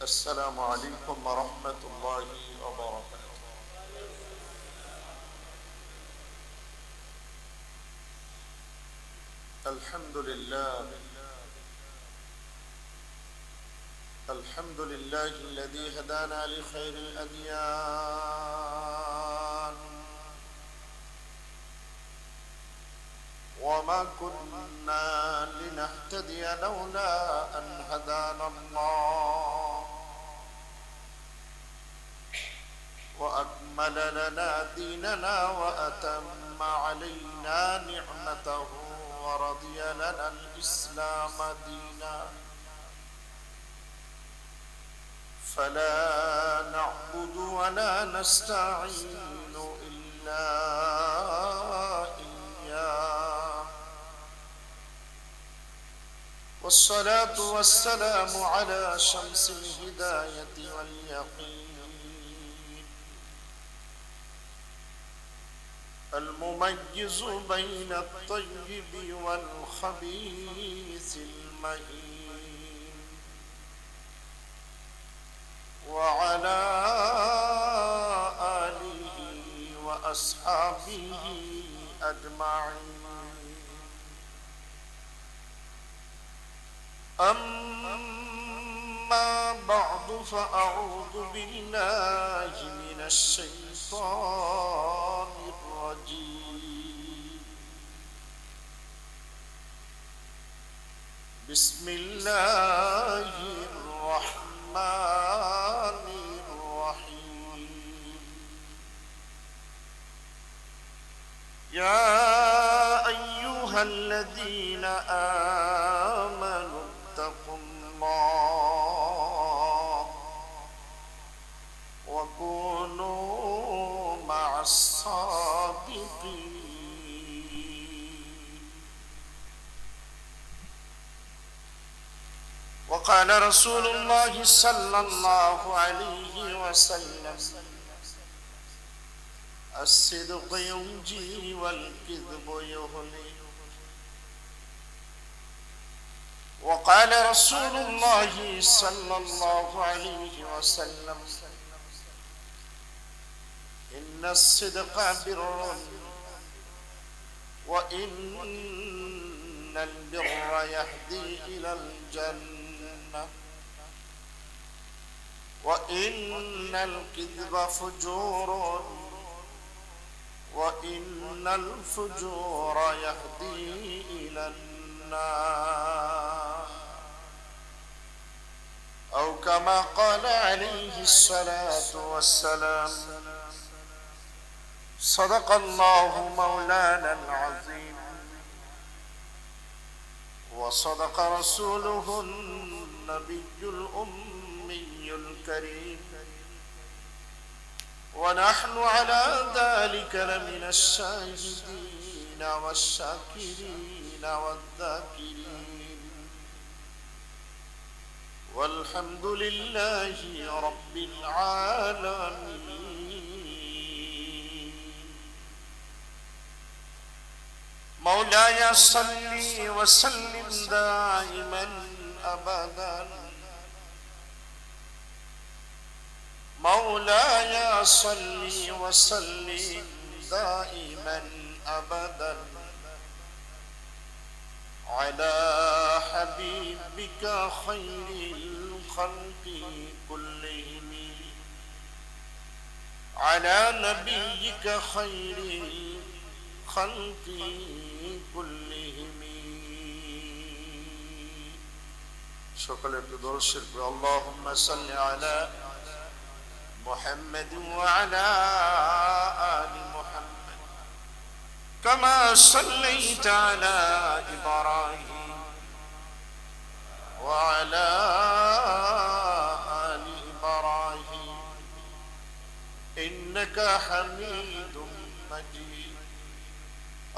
السلام عليكم ورحمة الله وبركاته. الحمد لله الحمد لله الذي هدانا لخير الأديان، وما كنا لنهتدي لولا أن هدانا الله، وأكمل لنا ديننا وأتم علينا نعمته ورضي لنا الإسلام دينا، فلا نعبد ولا نستعين إلا إياه، والصلاة والسلام على شمس الهداية واليقين المميز بين الطيب والخبيث المهين، وعلى آله وأصحابه أجمعين. أما بعد، فأعوذ بالله من الشيطان الرجيم. بسم الله الرحمن الرحيم. يا أيها الذين آمنوا اتقوا الله وكونوا مع الصادقين. وقال رسول الله صلى الله عليه وسلم: الصدق ينجي والكذب يهلك. وقال رسول الله صلى الله عليه وسلم: إن الصدق بر، وإن البر يهدي إلى الجنة، وإن الكذب فجور، وإن الفجور يهدي إلى النار، أو كما قال عليه الصلاة والسلام. صدق الله مولانا العظيم، وصدق رسوله النبي الأمي الكريم، ونحن على ذلك لمن الشاهدين والشاكرين والذاكرين، والحمد لله رب العالمين. مولاي صل وسلم دائما أبدا، مولاي صل وسلم دائما أبدا على حبيبك خير الخلق كلهم، على نبيك خير الخلق كلهم. সকলে একটু দরুদ শরীফ পড়ি। اللهم صل على محمد وعلى آل محمد كما صليت على إبراهيم وعلى آل إبراهيم إنك حميد مجيد.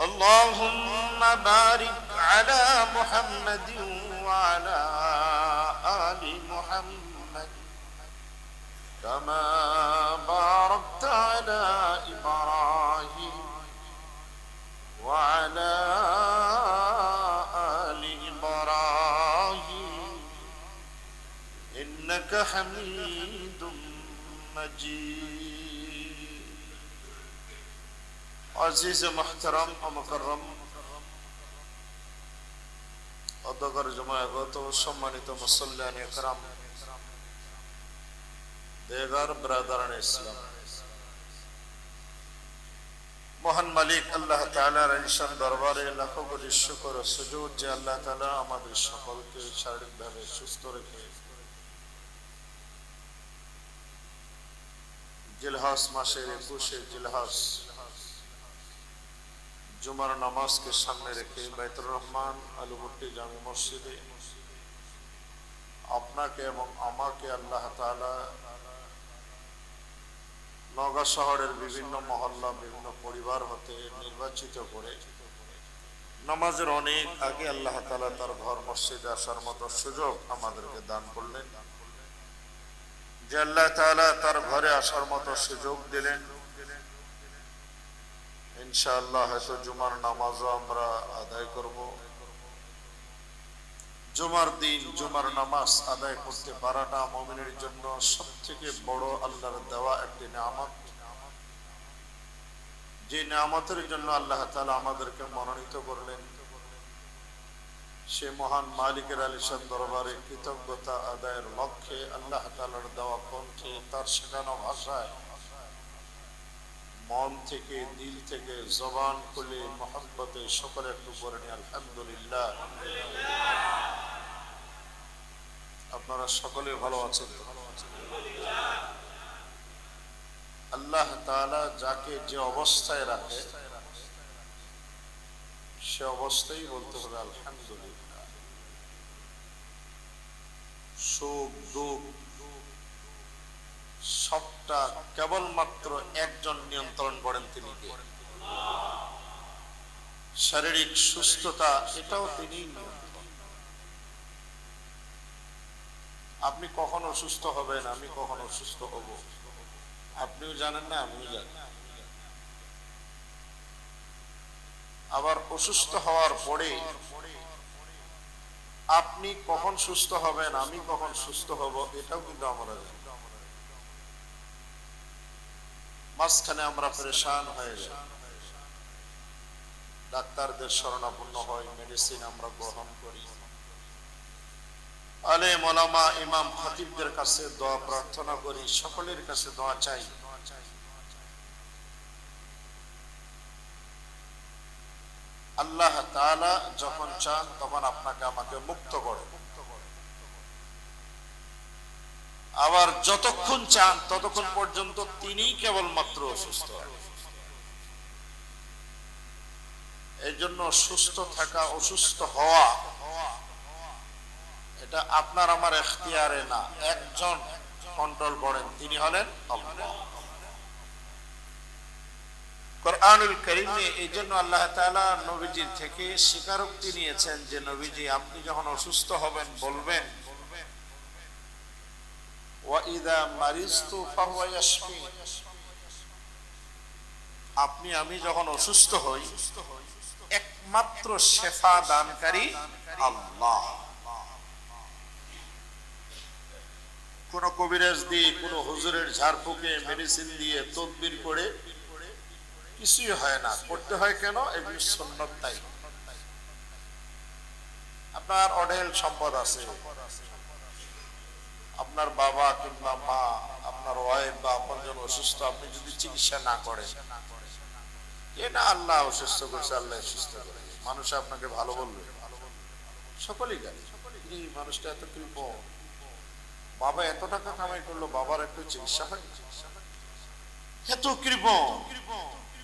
اللهم بارك على محمد وعلى آل محمد كما باركت على إبراهيم وعلى آل إبراهيم إنك حميد مجيد عزيز محترم ومكرم অধ্যকার জমায়েত সম্মানিত মুসল্লিয়ান ইকরাম দেগার ব্রাদারান ইসলাম মহান মালিক আল্লাহ তাআলার ইনশান দরবারে লাখো কোটি শুকর ও সুজুদ যে আল্লাহ তাআলা আমাদের সকলকে শারীরিকভাবে সুস্থ রেখে জিলহজ মাসের 21 জিলহজ জুমার নামাজকে সামনে রেখে বাইতুর রহমান আলুবুট্টি জামি মসজিদে আপনাকে এবং আমাকে আল্লাহ তাআলা নওগাঁ শহরের বিভিন্ন মহল্লা বিভিন্ন পরিবার হতে নির্বাচিত করে নামাজের অনেক আগে আল্লাহ তাআলা তার ঘর মসজিদে আসার মতো সুযোগ আমাদেরকে দান করলেন যে আল্লাহ তাআলা তার ঘরে আসার মতো সুযোগ দিলেন ইনশাআল্লাহ হয়তো জুমার নামাজও আমরা আদায় করব জুমার দিন জুমার নামাজ আদায় করতে পারাটা মুমিনের জন্য সবথেকে বড় আল্লাহর দেওয়া একটি নিয়ামত যে নিয়ামতের জন্য আল্লাহ তাআলা আমাদেরকে মনোনীত করলেন সে মহান মালিকের আলিশান দরবারে কৃতজ্ঞতা আদায়ের লক্ষ্যে আল্লাহ তাআলার দেওয়া কণ্ঠে তার শেখানো ভাষায় মন থেকে দিল থেকে জবান খুলে মহব্বতে সকলে একটু পড়ে নি আলহামদুলিল্লাহ। আপনারা সকলে ভালো আছেন? আল্লাহ তাআলা যাকে যে অবস্থায় রাখে সে অবস্থায় বলতে হবে আলহামদুলিল্লাহ। সুখ দুঃখ সবটা কেবলমাত্র একজন নিয়ন্ত্রণ করেন, তিনি কে? শারীরিক সুস্থতা এটাও তিনি নিয়ন্ত্রণ। আপনি কখন অসুস্থ হবেন, আমি কখন অসুস্থ হব আপনিও জানেন না, আমিও জানি। আবার অসুস্থ হওয়ার পরে আপনি কখন সুস্থ হবেন, আমি কখন সুস্থ হব এটাও কিন্তু আমরা জানি। মাঝখানে আমরা পরেশান হয়ে যাই, ডাক্তারদের শরণাপন্ন হয়, মেডিসিন আমরা গ্রহণ করি, আলেম ওলামা ইমাম খতিবদের কাছে দোয়া প্রার্থনা করি, সকলের কাছে দোয়া চাই। আল্লাহ তাআলা যখন চান তখন আপনাকে আমাকে মুক্ত করে, আবার যতক্ষণ চান ততক্ষণ পর্যন্ত তিনি কেবলমাত্র অসুস্থ। এই জন্য সুস্থ থাকা অসুস্থ হওয়া এটা আপনার আমার এখতিয়ারে না, একজন কন্ট্রোল করেন, তিনি হলেন আল্লাহ। কুরআনুল কারীমে এই জন্য আল্লাহ তাআলা নবীজির থেকে স্বীকারোক্তি নিয়েছেন যে নবীজি আপনি যখন অসুস্থ হবেন বলবেন ওয়াইদা মারিজতু ফাহুয়া ইয়াশফিন, আপনি আমি যখন অসুস্থ হই একমাত্র শেফা দানকারী আল্লাহ। কোন কবিরাজ দিয়ে কোন হুজুরের ঝাড়ফুঁকে মেডিসিন দিয়ে তদবির করে কিছুই হয় না। করতে হয় কেন? এগুলি সুন্নাত। তাই আপনার অঢেল সম্পদ আছে, আপনার বাবা কিংবা মা, আপনার ওয়াইফ বা আপনজন অসুস্থ, আপনি যদি চিকিৎসা না করেন, এ না আল্লাহ অসুস্থ করছে, আল্লাহ সুস্থ করে, মানুষ আপনাকে ভালো বলবে, সকলেই জানে এই মানুষটা এত কৃপণ, বাবা এত টাকা কামাই করলো, বাবার একটু চিকিৎসা হয়, এত কৃপণ,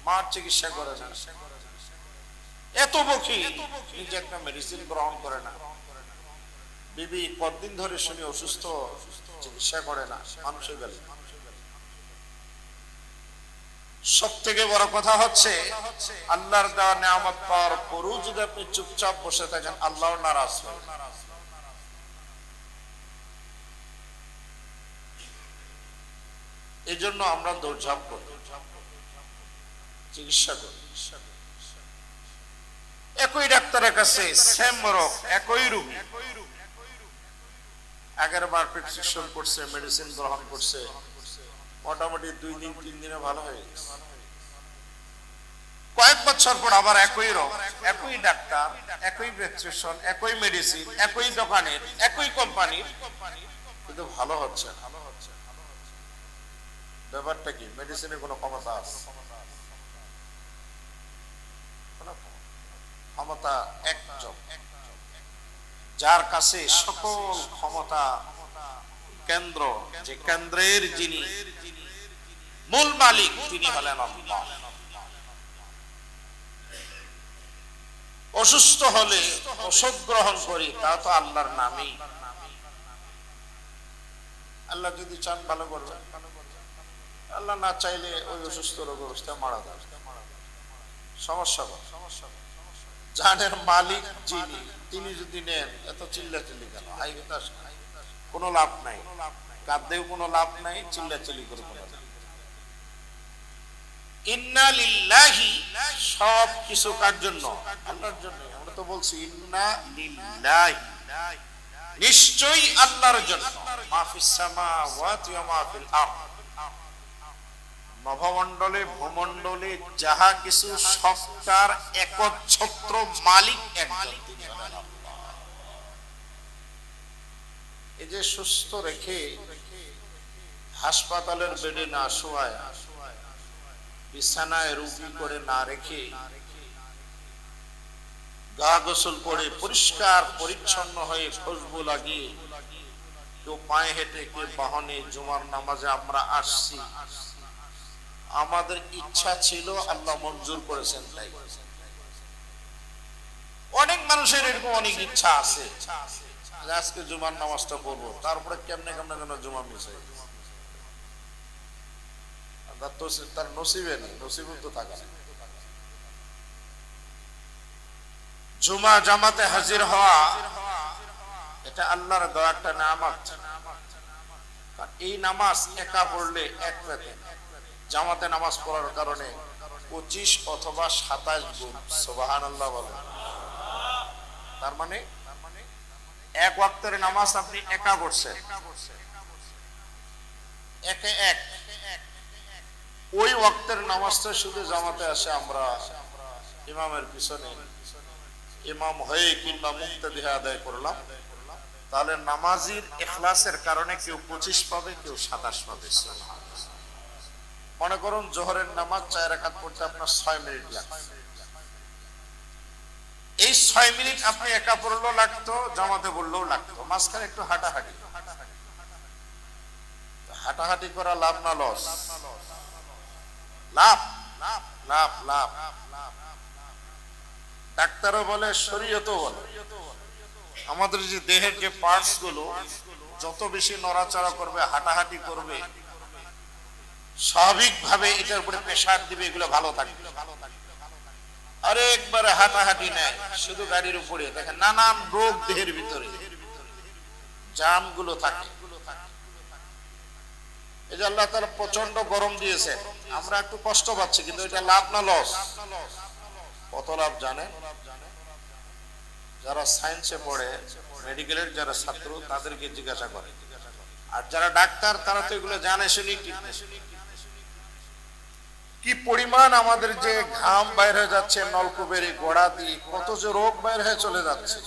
মার চিকিৎসা করে না, এত বকি, নিজে একটা মেডিসিন গ্রহণ করে না, বিবি কতদিন ধরে শুনি অসুস্থ, চিকিৎসা করে না, মানুষের গেল। সব থেকে বড় কথা হচ্ছে আল্লাহর দেওয়া নিয়ামত পাওয়ার পরও যদি আপনি চুপচাপ বসে থাকেন, আল্লাহ নারাজ হয়। এই জন্য আমরা দৌড়ঝাঁপ করি, চিকিৎসা করি। একই ডাক্তারের কাছে সেম রোগ, একই রোগী, আগের বার প্রেসক্রিপশন করছে, মেডিসিন গ্রহণ করছে, মোটামুটি 2 দিন 3 দিনে ভালো হয়ে গেছে। কয়েক বছর পর আবার একই রোগ, একই ডাক্তার, একই প্রেসক্রিপশন, একই মেডিসিন, একই দোকানের, একই কোম্পানির, কিন্তু ভালো হচ্ছে না। ব্যাপারটা কি? মেডিসিনের কোনো ক্ষমতা আছে? ক্ষমতা একজন, যার কাছে সকল ক্ষমতা কেন্দ্র, যে কেন্দ্রের যিনি মূল মালিক, তিনি হলেন আল্লাহ। অসুস্থ হলে ওষুধ গ্রহণ করি, তা তো আল্লাহর নামেই। আল্লাহ যদি চান ভালো করবেন, আল্লাহ না চাইলে ওই অসুস্থ রোগ অবস্থায় মারা যাবে। সমস্যা জানের মালিক যিনি, তিনি যদি নেন, এত চিল্লাচিল্লি কেন? কোনো লাভ নাই, কাঁদেও কোনো লাভ নাই, চিল্লাচিল্লি করে কোনো লাভ। ইন্না লিল্লাহি, সব কিছু কার জন্য? আল্লাহর জন্য। আমরা তো বলছি ইন্না লিল্লাহি, নিশ্চয়ই আল্লাহর জন্য। মা ফিস সামাওয়াতি ওয়া মা ফিল আরদ, নভমণ্ডলে ভূমণ্ডলে যাহা কিছু সবটার একচ্ছত্র মালিক একজন, তিনি হলেন আল্লাহ। এই যে সুস্থ রেখে হাসপাতালের বেডে না শোয়ায়, বিছানায় রোগী করে না রেখে, গা গোসল করে পরিষ্কার পরিচ্ছন্ন হয়ে খুশবু লাগিয়ে, কেউ পায়ে হেঁটে, কেউ বাহনে জুমার নামাজে আমরা আসছি, আমাদের ইচ্ছা ছিল, আল্লাহ মঞ্জুর করেছেন তাই। অনেক মানুষের এরকম অনেক ইচ্ছা আছে, আজকে জুমার নামাজটা পড়বো, তারপরে কেমনে কেমনে যেন জুমা মিস হয়ে গেছে। তার নসিবে নেই, নসিবে তো থাকা। জুমা জামাতে হাজির হওয়া, এটা আল্লাহর দেওয়া একটা নেয়ামত। এই নামাজ একা পড়লে এক পেতেন, জামাতে নামাজ পড়ার কারণে 25 অথবা 27 গুণ। সুবহানাল্লাহ বলেন। তার মানে এক ওয়াক্তের নামাজ আপনি একা পড়ছেন, একে এক। ওই ওয়াক্তের নামাজটা শুধু জামাতে আসে, আমরা ইমামের পিছনে ইমাম হয়ে কিংবা মুক্তাদি হয়ে আদায় করলাম, তাহলে নামাজির ইখলাসের কারণে কেউ 25 পাবে, কেউ 27 পাবে। মনে করুন জোহরের নামাজ 4 রাকাত পড়তে আপনার 6 মিনিট লাগবে। এই 6 মিনিট আপনি একা পড়লেও লাগতো, জামাতে পড়লেও লাগতো, মাঝখানে একটু হাঁটাহাঁটি। হাঁটাহাঁটি করা লাভ না লস? লাভ, লাভ, লাভ। ডাক্তারও বলে, শরীয়তও বলে, আমাদের যে দেহের যে পার্টস গুলো যত বেশি নড়াচড়া করবে, হাঁটাহাঁটি করবে, স্বাভাবিকভাবে এটার উপরে প্রেসার দিবে, এগুলো ভালো থাকবে। আরে একবারে হাঁটাহাঁটি নেয়, শুধু গাড়ির উপরে, দেখেন নানান রোগ দেহের ভিতরে, জাম গুলো থাকে। এই যে আল্লাহ তাআলা প্রচন্ড গরম দিয়েছে, আমরা একটু কষ্ট পাচ্ছি, কিন্তু এটা লাভ না লস? কত লাভ জানেন? যারা সায়েন্সে পড়ে, মেডিকেলের যারা ছাত্র, তাদেরকে জিজ্ঞাসা করে। আর যারা ডাক্তার, তারা তো এগুলো জানে শুনি। কি পরিমাণ আমাদের যে ঘাম বাইর হয়ে যাচ্ছে নলকূপের গোড়া দিয়ে, কত যে রোগ বাইর হয়ে চলে যাচ্ছে,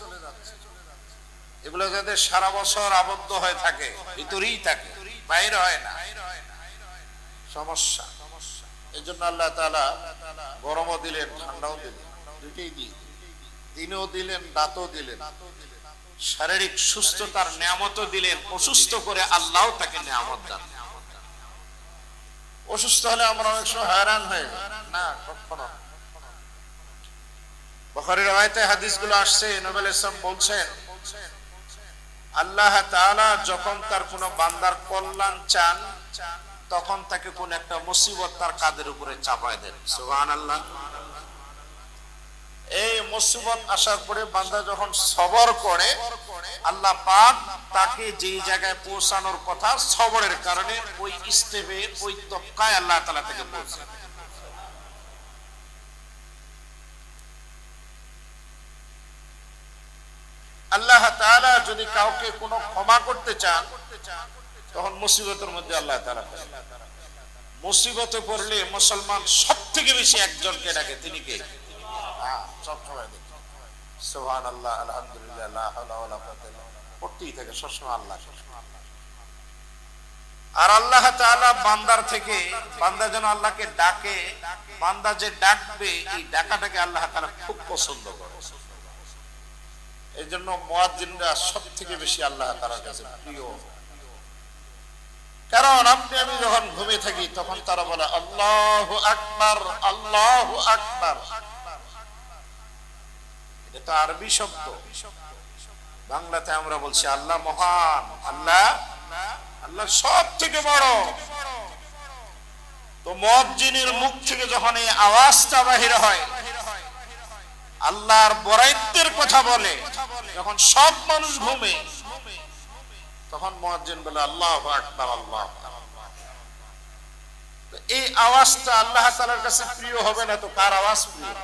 এগুলো যাদের সারা বছর আবদ্ধ হয়ে থাকে, ভিতরেই থাকে, বাইরে হয় না, সমস্যা। এই জন্য আল্লাহ তাআলা গরমও দিলেন, ঠান্ডাও দিলেন, দুইটাই দিয়ে, দিনও দিলেন, রাতও দিলেন, শারীরিক সুস্থতার নিয়ামতও দিলেন। অসুস্থ করে আল্লাহ তাকে নিয়ামত দান। অসুস্থ হলে আমরা অনেক সময় হয়রান হয়ে না, কখনো। বুখারীর রাওয়ায়াতে হাদিসগুলো আসছে, নবী আলাইহিস সালাম বলছেন, আল্লাহ তাআলা যখন তার কোন বান্দার কল্যাণ চান, তখন তাকে কোন একটা মুসিবত তার কাঁধের উপরে চাপায় দেন। সুবহানাল্লাহ। এই মুসিবত আসার পরে বান্দা যখন সবর করে, আল্লাহ পাক তাকে যেই জায়গায় পৌঁছানোর কথা, সবরের কারণে ওই স্টেপে, ওই তবকায় আল্লাহ তাআলা তাকে পৌঁছায়। আল্লাহ তাআলা যদি কাউকে কোনো ক্ষমা করতে চান তখন মুসিবতের মধ্যে আল্লাহ তাআলা মুসিবতে পড়লে মুসলমান সবথেকে বেশি একজনকে ডাকে, তিনি কে? সব সময় দেখি সুবহানাল্লাহ, আলহামদুলিল্লাহ, লা হাওলা ওয়ালা কুওয়াতা ইল্লা বিল্লাহ পড়তেই থাকে সবসময় আল্লাহ। আর আল্লাহ তাআলা বান্দার থেকে, বান্দা যেন আল্লাহকে ডাকে, বান্দা যে ডাকবে এই ডাকাটাকে আল্লাহ তাআলা খুব পছন্দ করে। এই জন্য মুয়াজ্জিনরা সবথেকে বেশি আল্লাহ তাআলার কাছে প্রিয়। কারণ আপনি আমি যখন ঘুমিয়ে থাকি তখন তারা বলে আল্লাহু আকবার, আল্লাহু আকবার। এটা তো আরবি শব্দ, বাংলাতে আমরা বলছি আল্লাহ মহান, আল্লাহ আল্লাহ সব থেকে বড়। তো মুয়াজ্জিনের মুখ থেকে যখন এই আওয়াজটা বাহির হয়, আল্লাহর বড়াইত্বের কথা বলে, যখন সব মানুষ ঘুমে তখন মুয়াজ্জিন বলে আল্লাহু আকবার, আল্লাহু আকবার। তো এই আওয়াজটা আল্লাহ তাআলার কাছে প্রিয় হবে না তো কার আওয়াজ প্রিয়?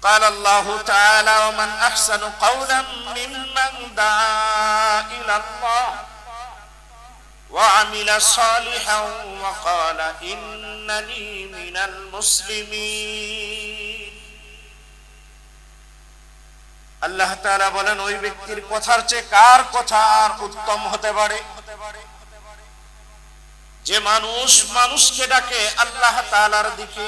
قال الله تعالى ومن أحسن قولا ممن دعا إلى الله وعمل صالحا وقال إنني من المسلمين। আল্লাহ তাআলা বলেন ওই ব্যক্তির কথার চেয়ে কার কথা আর উত্তম হতে পারে যে মানুষ মানুষকে ডাকে আল্লাহ তাআলার দিকে,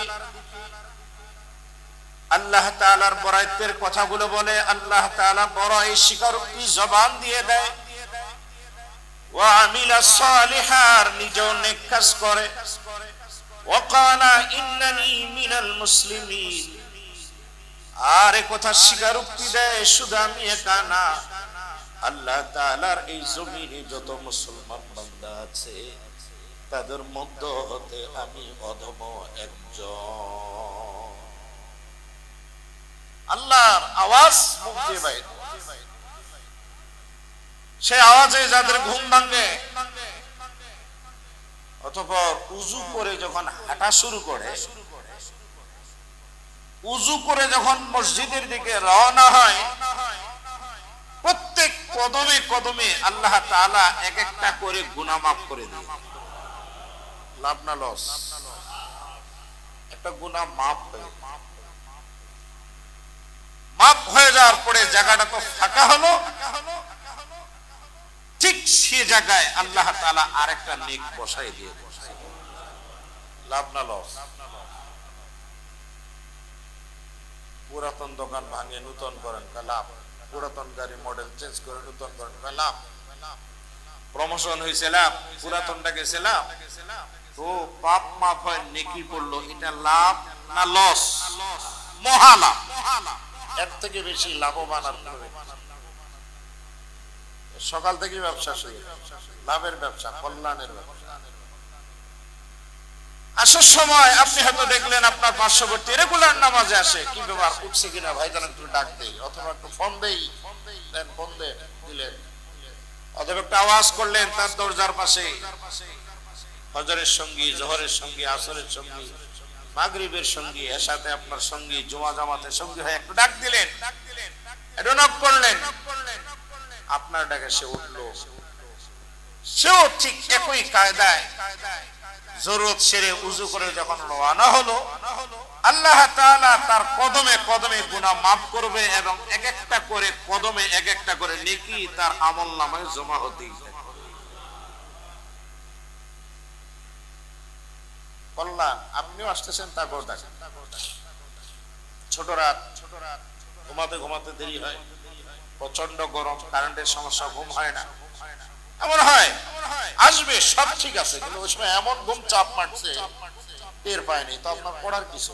আল্লাহ তাআলার বড়াইতের কথাগুলো বলে, আল্লাহ তাআলা বড় এই স্বীকারোক্তি জবান দিয়ে দেয়। ওয়া আমিলা সালিহার, নিজেও নেক কাজ করে। ওয়া ক্বালা ইন্নানি মিনাল মুসলিমিন, আর এই কথা স্বীকারোক্তি দেয় শুধু আমি একা না, আল্লাহ তাআলার এই জমিনে যত মুসলমান বান্দা আছে তাদের মধ্য হতে আমি অধম একজন। আল্লাহর আওয়াজ মুখ দিয়ে বাইরে, সেই আওয়াজে যাদের ঘুম ভাঙে, অতঃপর উযু করে যখন হাঁটা শুরু করে, উযু করে যখন মসজিদের দিকে রওনা হয়, প্রত্যেক কদমে কদমে আল্লাহ তাআলা এক একটা করে গুনাহ মাফ করে দেন। লাভ না লস? একটা গুনাহ মাফ হয়ে যাওয়ার পরে জায়গাটা তো ফাঁকা হলো, ঠিক সে জায়গায় আল্লাহ তাআলা আরেকটা নেক বসাই দিয়ে দেন। লাভ না লস? পুরাতন দোকান ভাঙে নতুন করেন লাভ, পুরাতন গাড়ি মডেল চেঞ্জ করে নতুন করেন লাভ, প্রমোশন হয়েছে লাভ, পুরাতনটা গেছে লাভ, তো পাপ মাফ হয় নেকি পড়লো, এটা লাভ না লস? মহালাভ। এর থেকে বেশি লাভবান আর হবে? সকাল থেকে ব্যবসা শুরু, লাভের ব্যবসা, কল্যাণের ব্যবসা। আসার সময় আপনি হয়তো দেখলেন আপনার পার্শ্ববর্তী রেগুলার নামাজে আসে, কি ব্যাপার উঠছে কিনা ভাই জান একটু ডাক দেই, অথবা একটু ফোন দেই, দেন ফোন দিলেন, অথবা একটা আওয়াজ করলেন তার দরজার পাশে, ফজরের সঙ্গী, জোহরের সঙ্গী, আসরের সঙ্গী, মাগরিবের সঙ্গী, এশাতে আপনার সঙ্গী, জুমা জামাতের সঙ্গী হয়ে একটু ডাক দিলেন, একটু নক করলেন, আপনার ডাকে সে উঠলো, সেও ঠিক একই কায়দায় জরুরত সেরে উযু করে যখন রওনা হলো, আল্লাহ তাআলা তার কদমে কদমে গুনাহ মাফ করবে এবং এক একটা করে কদমে এক একটা করে নেকি তার আমলনামায় জমা হতেই থাকবে। কল্যাণ। আপনিও আসতেছেন, তারপর দেখেন ছোট রাত, ঘুমাতে ঘুমাতে দেরি হয়, প্রচন্ড গরম, কারেন্টের সমস্যা, ঘুম হয় না, এমন হয় আসবে সব ঠিক আছে, কিন্তু ওই সময় এমন ঘুম চাপ মারছে টের পায়নি, তো আপনার পড়ার কিছু।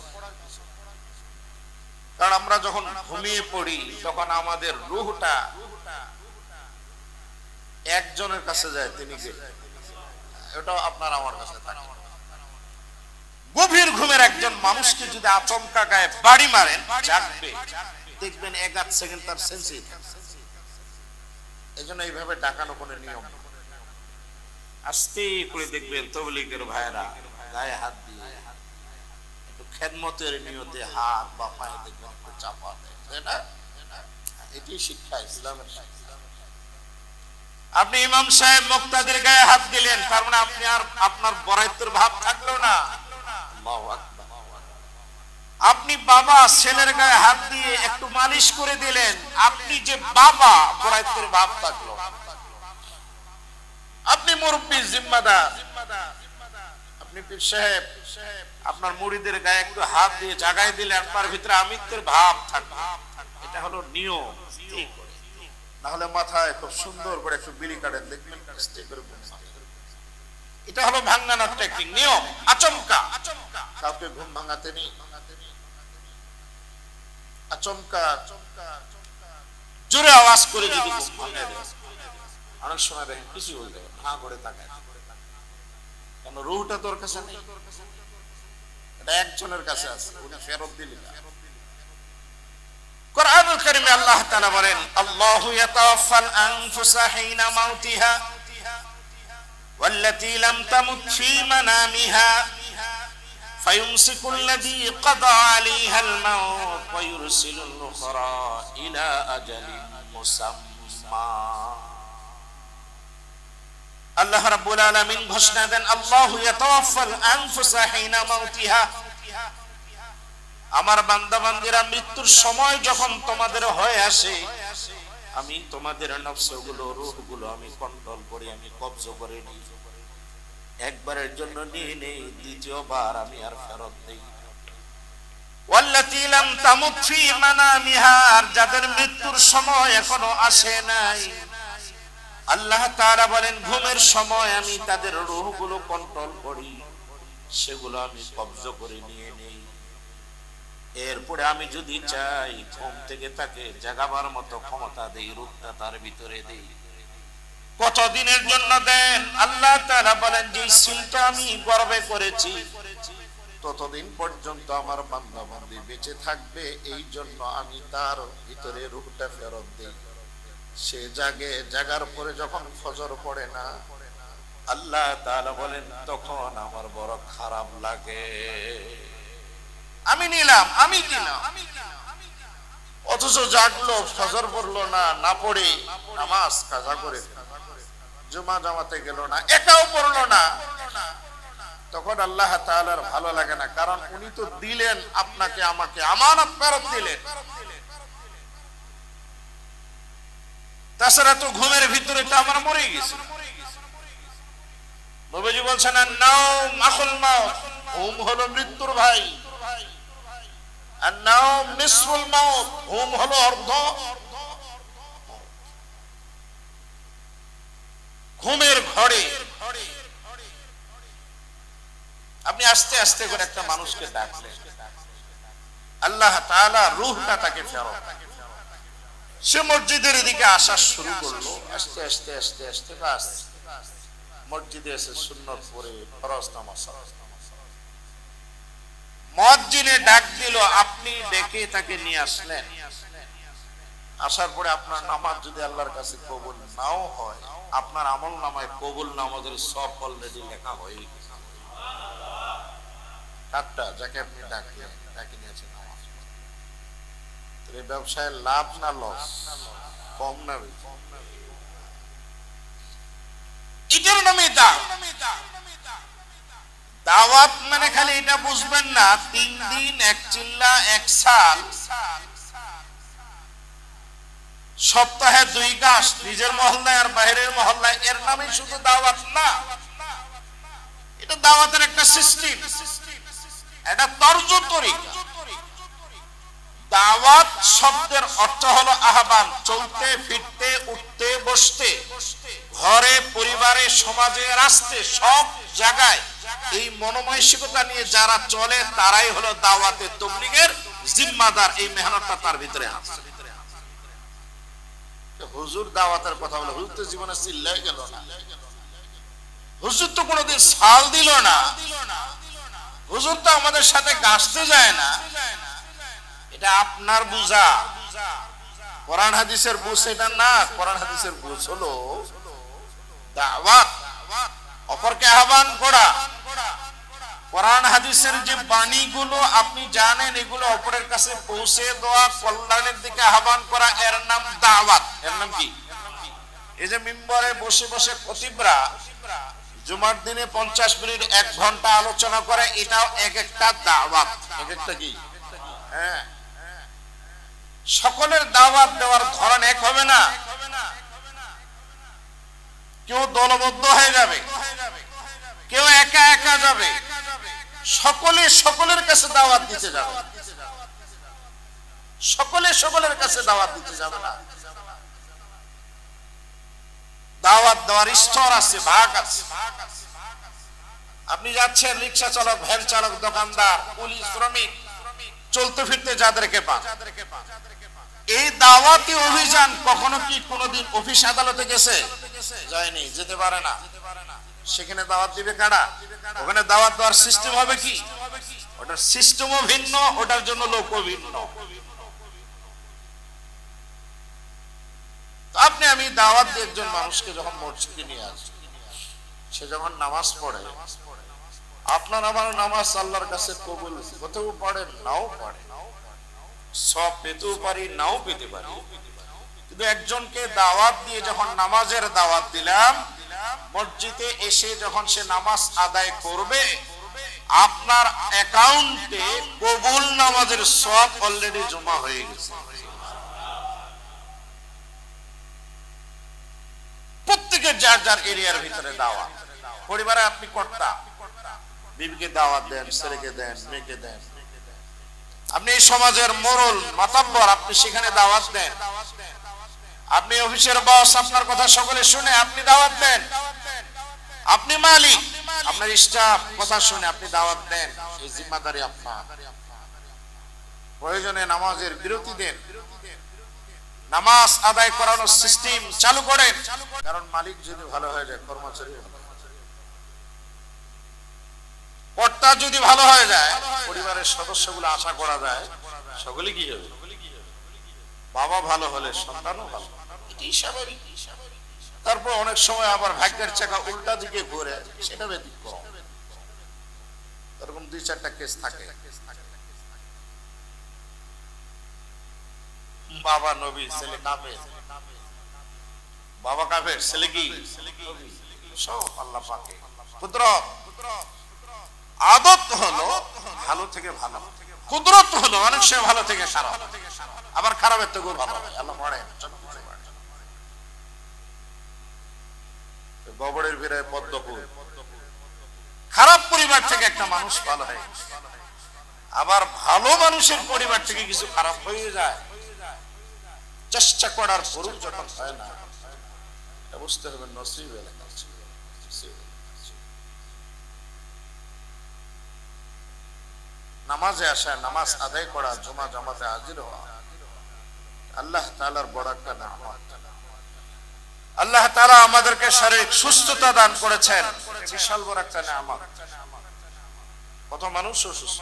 কারণ আমরা যখন ঘুমিয়ে পড়ি তখন আমাদের রূহটা একজনের কাছে যায়, তিনি কে? এটাও আপনার আমার কাছে থাকে। গভীর ঘুমের একজন মানুষকে যদি আচমকা গায়ে বাড়ি মারেন, জাগবে, দেখবেন 1-8 সেকেন্ড তার সেন্সই থাকে। এজন্য এইভাবে ডাকানো কোনো নিয়ম না। আস্তে করে দেখবেন তবলিগের ভাইরা গায়ে হাত দিয়ে একটু খেদমতের নিয়তে হাত বা পায়ে দেখবেন একটু চাপা দেয়, তাই না? এটি শিক্ষা, ইসলামের শিক্ষা। আপনি ইমাম সাহেব মুক্তাদির গায়ে হাত দিলেন, তার মানে আপনি আর আপনার বরায়ত্বের ভাব থাকলো না। আল্লাহু আকবার। আপনি বাবা ছেলের গায়ে হাত দিয়ে একটু মালিশ করে দিলেন, আপনি যে বাবা বরায়ত্বের ভাব থাকলো। আপনি মুরব্বি জিম্মাদার, আপনি পীর সাহেব আপনার মুরিদের গায়ে একটু হাত দিয়ে জাগায় দিলেন, আপনার ভিতরে আমিত্বের ভাব থাকবে। এটা হলো নিয়ম। না হলে মাথায় খুব সুন্দর করে একটু বিড়ি কাটেন, দেখবেন আস্তে করে ঘুম ভাঙে। এটা হলো ভাঙ্গানোর টেকনিক, নিয়ম। আচমকা কাউকে ঘুম ভাঙাতে নেই, আচমকা জোরে আওয়াজ করে যদি ঘুম ভাঙে দেয়, অনেক সময় দেখেন কিছু বলতে হা করে তাকায়, কেন রুহটা তোর কাছে নেই, এটা একজনের কাছে আছে, উনি ফেরত দিলি না। কোরআনুল কারীমে আল্লাহ তাআলা বলেন, আল্লাহু ইয়াতাওয়াফাল আনফুসা হিনা মাউতিহা ওয়াল্লাতী লাম তামুত ফী মানামিহা ফায়ুমসিকুল্লাযী ক্বাদা আলাইহাল মাউত ওয়া ইউরসিলুল উখরা ইলা আজালিন মুসাম্মা। আল্লাহ রাব্বুল আলামিন ঘোষণা দেন, আল্লাহু ইয়াতাওয়াফাল আনফুসা হিনা মাউতিহা, আমার বান্দা বান্দীরা মৃত্যুর সময় যখন তোমাদের হয়ে আসে, আমি তোমাদের নফসগুলো, রূহগুলো আমি কন্ট্রোল করি, আমি কবজা করে নিই। একবারের জন্য নিয়ে নেই, দ্বিতীয়বার আমি আর ফেরত দেই। ওয়াল্লাতী লাম তামুত ফী মানামিহা, আর যাদের মৃত্যুর সময় এখনো আসে নাই, আল্লাহ তাআলা বলেন ঘুমের সময় আমি তাদের রূহগুলো কন্ট্রোল করি, সেগুলো আমি কবজা করে নিয়ে নেই। এরপরে আমি যদি চাই ঘুম থেকে তাকে জাগাবার মতো ক্ষমতা দেই, রূহটা তার ভিতরে দেই। কতদিনের জন্য দেন? আল্লাহ তাআলা বলেন যে সিলটা আমি গর্বে করেছি, ততদিন পর্যন্ত আমার বান্দা বান্দী বেঁচে থাকবে, এই জন্য আমি তার ভিতরে রূহটা ফেরত দেই। সে জাগে, জাগার পরে যখন ফজর পড়ে না, আল্লাহ তাআলা বলেন তখন আমার বড় খারাপ লাগে। আমি নিলাম, আমি দিলাম, অথচ জাগলো, ফজর পড়লো না, না পড়ে নামাজ কাজা করে জুমা জামাতে গেল না, এটাও পড়লো না, তখন আল্লাহ তাআলার ভালো লাগে না, কারণ উনি তো দিলেন আপনাকে আমাকে, আমানত ফেরত দিলেন। তাছাড়া তো ঘুমের ভিতরে তো আমার মরে গেছে। নবীজি বলছেন আন-নাওম আখুল মাউত, ঘুম হলো মৃত্যুর ভাই, আন-নাওম নিসফুল মাউত, ঘুম হলো অর্ধ। ঘুমের ঘরে আপনি আস্তে আস্তে করে একটা মানুষকে ডাকলেন, আল্লাহ তাআলা রূহটা তাকে ফেরত, সে মসজিদের দিকে আসা শুরু করলো। আস্তে আস্তে আস্তে আস্তে বাস মসজিদে এসে সুন্নত পড়ে ফরজ নামাজ, মুয়াজ্জিনে ডাক দিল, আপনি ডেকে তাকে নিয়ে আসলেন। আসার পরে আপনার নামাজ যদি আল্লাহর কাছে কবুল নাও হয়, আপনার আমল নামায় কবুল নামাজের সব অলরেডি লেখা হয়ে গেছে। কাটটা যাকে আপনি ডাকলেন, ডাকে নিয়েছেন নামাজ, এই ব্যবসায় লাভ না লস, কম না বেশি? এটার নামে দাওয়াত। মানে খালি এটা বুঝবেন না 3 দিন 1 চিল্লা 1 সাল, সপ্তাহে 2 গাছ, নিজের মহল্লায় আর বাইরের মহল্লায়, এর নামে শুধু দাওয়াত না। এটা দাওয়াতের একটা সিস্টেম, এটা তর্জ তরিকা। দাওয়াত শব্দের অর্থ হলো আহ্বান, চলতে ফিরতে উঠতে বসতে, ঘরে পরিবারে সমাজে রাস্তায় সব জায়গায় এই মনোমানসিকতা নিয়ে যারা চলে তারাই হলো দাওয়াতে তাবলীগের জিম্মাদার। এই মেহনতটা তার ভিতরে আছে। হুজুর দাওয়াতের কথা বলে, হুজুর তো জীবনে চিল্লাই গেল না, হুজুর তো কোনোদিন সাল দিল না, হুজুর তো আমাদের সাথে গাছতে যায় না। এটা আপনার বুঝা, কোরআন হাদিসের বুঝ এটা না। কোরআন হাদিসের বুঝ হলো দাওয়াত, অপরকে আহ্বান করা, কোরআন হাদিসের যে বাণীগুলো আপনি জানেন, এগুলো অপরের কাছে পৌঁছে দেওয়া, কল্যাণের দিকে আহ্বান করা, এর নাম দাওয়াত। এর নাম কি? এই যে মিম্বরে বসে বসে খতিবরা জুমার দিনে 50 মিনিট 1 ঘন্টা আলোচনা করে, এটাও এক একটা দাওয়াত। এক একটা কি? হ্যাঁ, সকলের দাওয়াত দেওয়ার ধরন এক হবে না। কেউ দলবদ্ধ হয়ে যাবে, কেউ একা একা যাবে, সকলে সকলের কাছে দাওয়াত দিতে যাবে। সকলে সকলের কাছে দাওয়াত দিতে যাবে না। দাওয়াত দেওয়ার স্তর আছে, ভাগ আছে। আপনি যাচ্ছেন, রিক্সা চালক, ভ্যান চালক, দোকানদার, পুলিশ, শ্রমিক, চলতে ফিরতে যাদেরকে পান, এই দাওয়াতি অভিযান কখনো কি কোনোদিন অফিস আদালতে গেছে? যায়নি, যেতে পারে না। সেখানে দাওয়াত দিবে কারা? ওখানে দাওয়াত দেওয়ার সিস্টেম হবে কি? ওটার সিস্টেমও ভিন্ন, ওটার জন্য লোকও ভিন্ন। আপনি আমি দাওয়াত দিয়ে একজন মানুষকে যখন মসজিদে নিয়ে আসি, সে যখন নামাজ পড়ে, আপনার আমার নামাজ আল্লাহর কাছে কবুল হতেও পারে, নাও পারে, সব পেতেও পারি, নাও পেতে পারি। কিন্তু একজনকে দাওয়াত দিয়ে যখন নামাজের দাওয়াত দিলাম, মসজিদে এসে যখন সে নামাজ আদায় করবে, আপনার অ্যাকাউন্টে কবুল নামাজের সব অলরেডি জমা হয়ে গেছে। প্রত্যেকের যার যার এরিয়ার ভিতরে দাওয়াত। পরিবারে আপনি কর্তা, বিবিকে দাওয়াত দেন, ছেলেকে দেন, মেয়েকে দেন। আপনি এই সমাজের মোড়ল, মাতাব্বর, আপনি সেখানে দাওয়াত দেন। আপনি অফিসের বস, আপনার কথা সকলে শুনে আপনি দাওয়াত দেন। আপনি মালিক, আপনার স্টাফ কথা শুনে আপনি দাওয়াত দেন। এই জিম্মাদারি আপনার। প্রয়োজনে নামাজের বিরতি দেন, নামাজ আদায় করানোর সিস্টেম চালু করেন। কারণ মালিক যদি ভালো হয়ে যায়, কর্মচারী ভালো, কর্তা যদি ভালো হয়ে যায়, পরিবারের সদস্যগুলো আশা করা যায় সকলে কি হবে? বাবা ভালো হলে সন্তানও ভালো। এটাই স্বাভাবিক। তারপর অনেক সময় আবার ভাগ্যের চাকা উল্টা দিকে ঘুরে, সেটা ব্যতিক্রম। এরকম 2-4টা কেস থাকে। বাবা নবী, ছেলে কাফের। বাবা কাফের, ছেলে কি? সব আল্লাহ পাকের কুদরত। আদত হলো ভালো থেকে ভালো, কুদরত হলো অনেক সময় ভালো থেকে খারাপ, আবার খারাপের থেকেও ভালো। আল্লাহ পড়ে গোবরের ভিড়ে পদ্মফুল। খারাপ পরিবার থেকে একটা মানুষ ভালো হয়, আবার ভালো মানুষের পরিবার থেকে কিছু খারাপ হয়ে যায়। চেষ্টা করার পরও যখন হয় না, বুঝতে হবে নসিব এলাকা। নামাজে আসা, নামাজ আদায় করা, জুমা জামাতে হাজির হওয়া আল্লাহ তাআলার বড় একটা নিয়ামত। আল্লাহ তাআলা আমাদেরকে শারীরিক সুস্থতা দান করেছেন, বিশাল বড় একটা নিয়ামত। কত মানুষ অসুস্থ,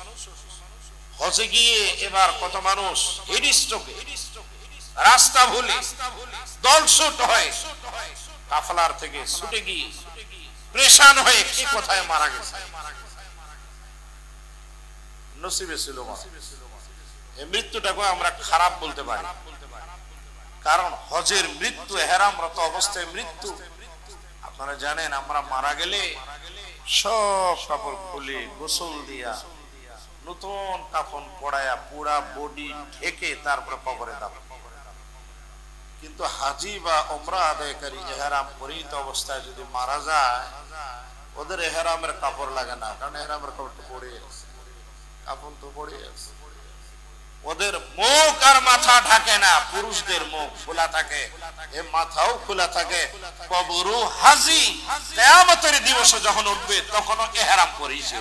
হজে গিয়ে এবার কত মানুষ হিটস্ট্রোকে, রাস্তা ভুলে দলছুট হয়, কাফলার থেকে ছুটে গিয়ে পেরেশান হয়ে কি কোথায় মারা গেছে। নসিবে ছিল এই মৃত্যুটাকে আমরা খারাপ বলতে পারি, কারণ হজের মৃত্যু, ইহরামরত অবস্থায় মৃত্যু। আপনারা জানেন আমরা মারা গেলে সব কাপড় খুলে গোসল দিয়া নতুন কাফন পড়ায়া পুরা বডি ঢেকে তারপরে কবরে দাফন। কিন্তু হাজি বা উমরা আদায়কারী ইহরাম পরিহিত অবস্থায় যদি মারা যায়, ওদের ইহরামের কাপড় লাগে না, কারণ ইহরামের কাপড় তো পড়ে আছে, কাফন তো পড়ে আছে। ওদের মুখ আর মাথা ঢাকে না, পুরুষদের মুখ খোলা থাকে, এ মাথাও খোলা থাকে। কবরু হাজি কিয়ামতের দিবসে যখন উঠবে তখনও ইহরাম পরেছে।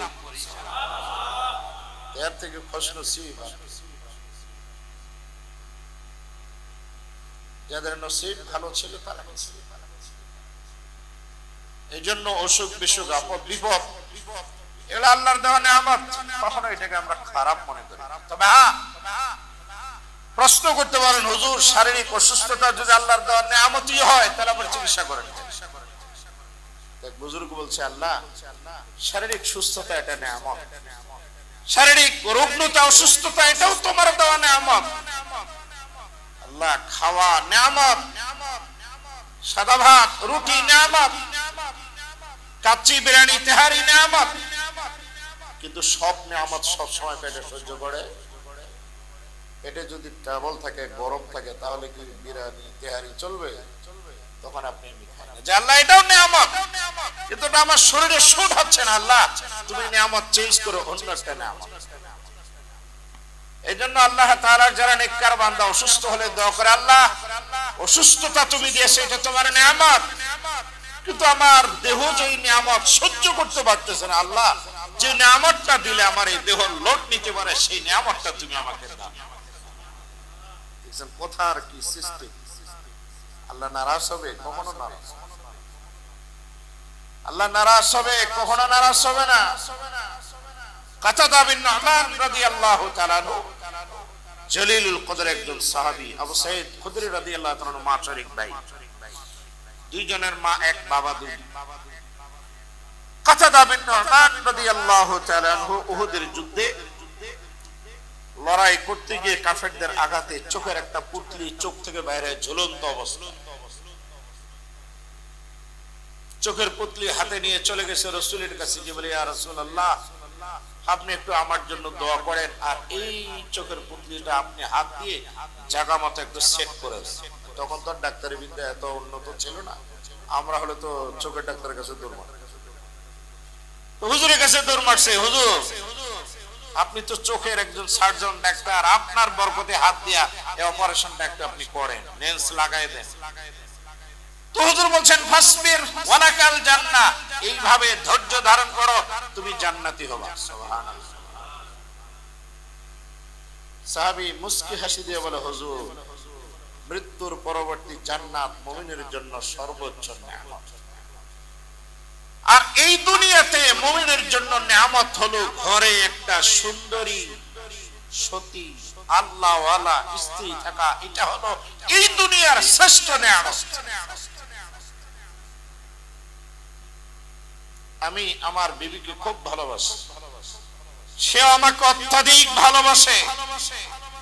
এর থেকে খুশনসিব যাদের নসিব ভালো ছিল তারা। এই জন্য অসুখ বিসুখ, আপদ বিপদ এগুলো আল্লাহর দেওয়া নিয়ামত, কখনো এটাকে আমরা খারাপ মনে করি। তবে হ্যাঁ, প্রশ্ন করতে পারেন, হুজুর শারীরিক অসুস্থতা যদি আল্লাহর দেওয়া নিয়ামতই হয় তাহলে আমরা চিকিৎসা করেন। বুজুর্গ বলছে আল্লাহ শারীরিক সুস্থতা এটা নেয়ামত, শারীরিক রুগ্নতা অসুস্থতা এটাও তোমার দেওয়া নেয়ামত। আল্লাহ খাওয়া নেয়ামত, সাদা ভাত রুটি নেয়ামত, কাচ্চি বিরিয়ানি তেহারি নেয়ামত। কিন্তু সব নেয়ামত সব সময় পেটে সহ্য করে? পেটে যদি ট্রাবল থাকে, গরম থাকে, তাহলে কি বিরিয়ানি তেহারি চলবে? তখন আপনি যে আল্লাহ এটাও নেয়ামত, কিন্তু আমার শরীরে সুট হচ্ছে না, আল্লাহ তুমি নেয়ামত চেঞ্জ করো, অন্য একটা নেয়ামত। এই জন্য আল্লাহ তাআলার যারা নেককার বান্দা অসুস্থ হলে দোয়া করে, আল্লাহ অসুস্থতা তুমি দিয়েছো এটা তোমার নেয়ামত, কিন্তু আমার দেহ যে নিয়ামত সহ্য করতে পারতেছে না, আল্লাহ যে নিয়ামতটা দিলে আমার এই দেহ লোড নিতে পারে সেই নিয়ামতটা তুমি আমাকে দাও। দেখছেন কথার কি সিস্টেম? আল্লাহ নারাজ হবে? কখনো নারাজ। আল্লাহ নারাজ হবে? কখনো নারাজ হবে না। কাতাদা বিন নুমান রাদিয়াল্লাহু তাআলা আনহু জলিলুল কদর একজন সাহাবী, আবু সাঈদ খুদরি রাদিয়াল্লাহু তাআলা মা শরীক ভাই, দুইজনের মা এক বাবা দুই। কাতাদা বিন নুমান রাদিয়াল্লাহু তাআলা আনহু উহুদের যুদ্ধে লড়াই করতে গিয়ে কাফেরদের আঘাতে চোখের একটা পুতলি চোখ থেকে বাইরে ঝুলন্ত অবস্থা, চোখের পুতলি হাতে নিয়ে চলে গেছে রাসূলের কাছে, যে বলে ইয়া রাসূলুল্লাহ আপনি একটু আমার জন্য দোয়া করেন, আর এই চোখের পুতলিটা আপনি হাত দিয়ে জায়গা মতো একটু সেট করে। তখন তো ডাক্তারি বিদ্যা এত উন্নত ছিল না, আমরা হলে তো চোখের ডাক্তারের কাছে দৌড় মারতাম, হুজুরের কাছে দৌড় মারছে, হুজুর আপনি তো চোখের একজন সার্জন ডাক্তার, আপনার বরকতে হাত দিয়া এই অপারেশনটা একটু আপনি করেন, লেন্স লাগাই দেন। তো হুজুর বলছেন ফাসবির ওয়ালাকাল জান্নাহ, এইভাবে ধৈর্য ধারণ করো, তুমি জান্নাতি হবা। সুবহানাল্লাহ। সাহাবী মুস্কি হাসি দিয়ে বলে, হুজুর মৃত্যুর পরবর্তী জান্নাত মুমিনের জন্য সর্বোচ্চ নেয়ামত, আর এই দুনিয়াতে মুমিনের জন্য নেয়ামত হলো ঘরে একটা সুন্দরী সতী আল্লাহওয়ালা স্ত্রী থাকা, এটা হলো এই দুনিয়ার শ্রেষ্ঠ নেয়ামত। আমি আমার বিবিকে খুব ভালোবাসি, সে আমাকে অত্যাধিক ভালোবাসে,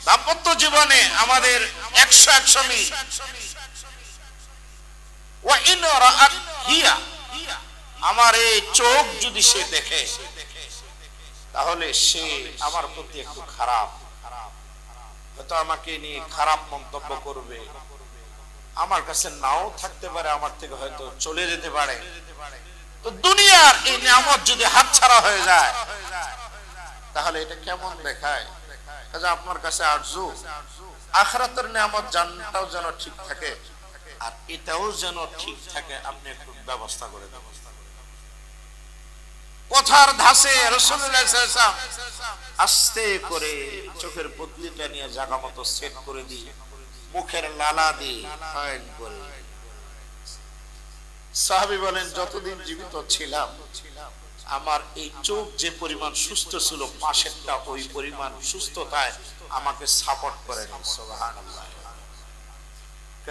দাম্পত্য জীবনে আমাদের 100 মিল। ওয়া ইন রাআত হিয়া, আমার এই চোখ যদি সে দেখে তাহলে সে আমার প্রতি একটু খারাপ, হয়তো আমাকে নিয়ে খারাপ মন্তব্য করবে, আমার কাছে নাও থাকতে পারে, আমার থেকে হয়তো চলে যেতে পারে। তো দুনিয়ার এই নিয়ামত যদি হাতছাড়া হয়ে যায় তাহলে এটা কেমন দেখায়? কাজে আপনার কাছে আরজু আখিরাতের নিয়ামত জান্নাতটাও যেন ঠিক থাকে, আর এটাও যেন ঠিক থাকে, আপনি একটু ব্যবস্থা করে দেন। কথার ধাসে রাসূলুল্লাহ সাল্লাল্লাহু আলাইহি ওয়াসাল্লাম আস্তে করে চোখের পুতলিটা নিয়ে জায়গা মতো সেট করে দিয়ে মুখের লালা দিয়ে ফাইন করে। সাহাবী বলেন, যতদিন জীবিত ছিলাম আমার এই চোখ যে পরিমাণ সুস্থ ছিল, পাশেরটা ওই পরিমাণ সুস্থতায় আমাকে সাপোর্ট করে। সুবহানাল্লাহ।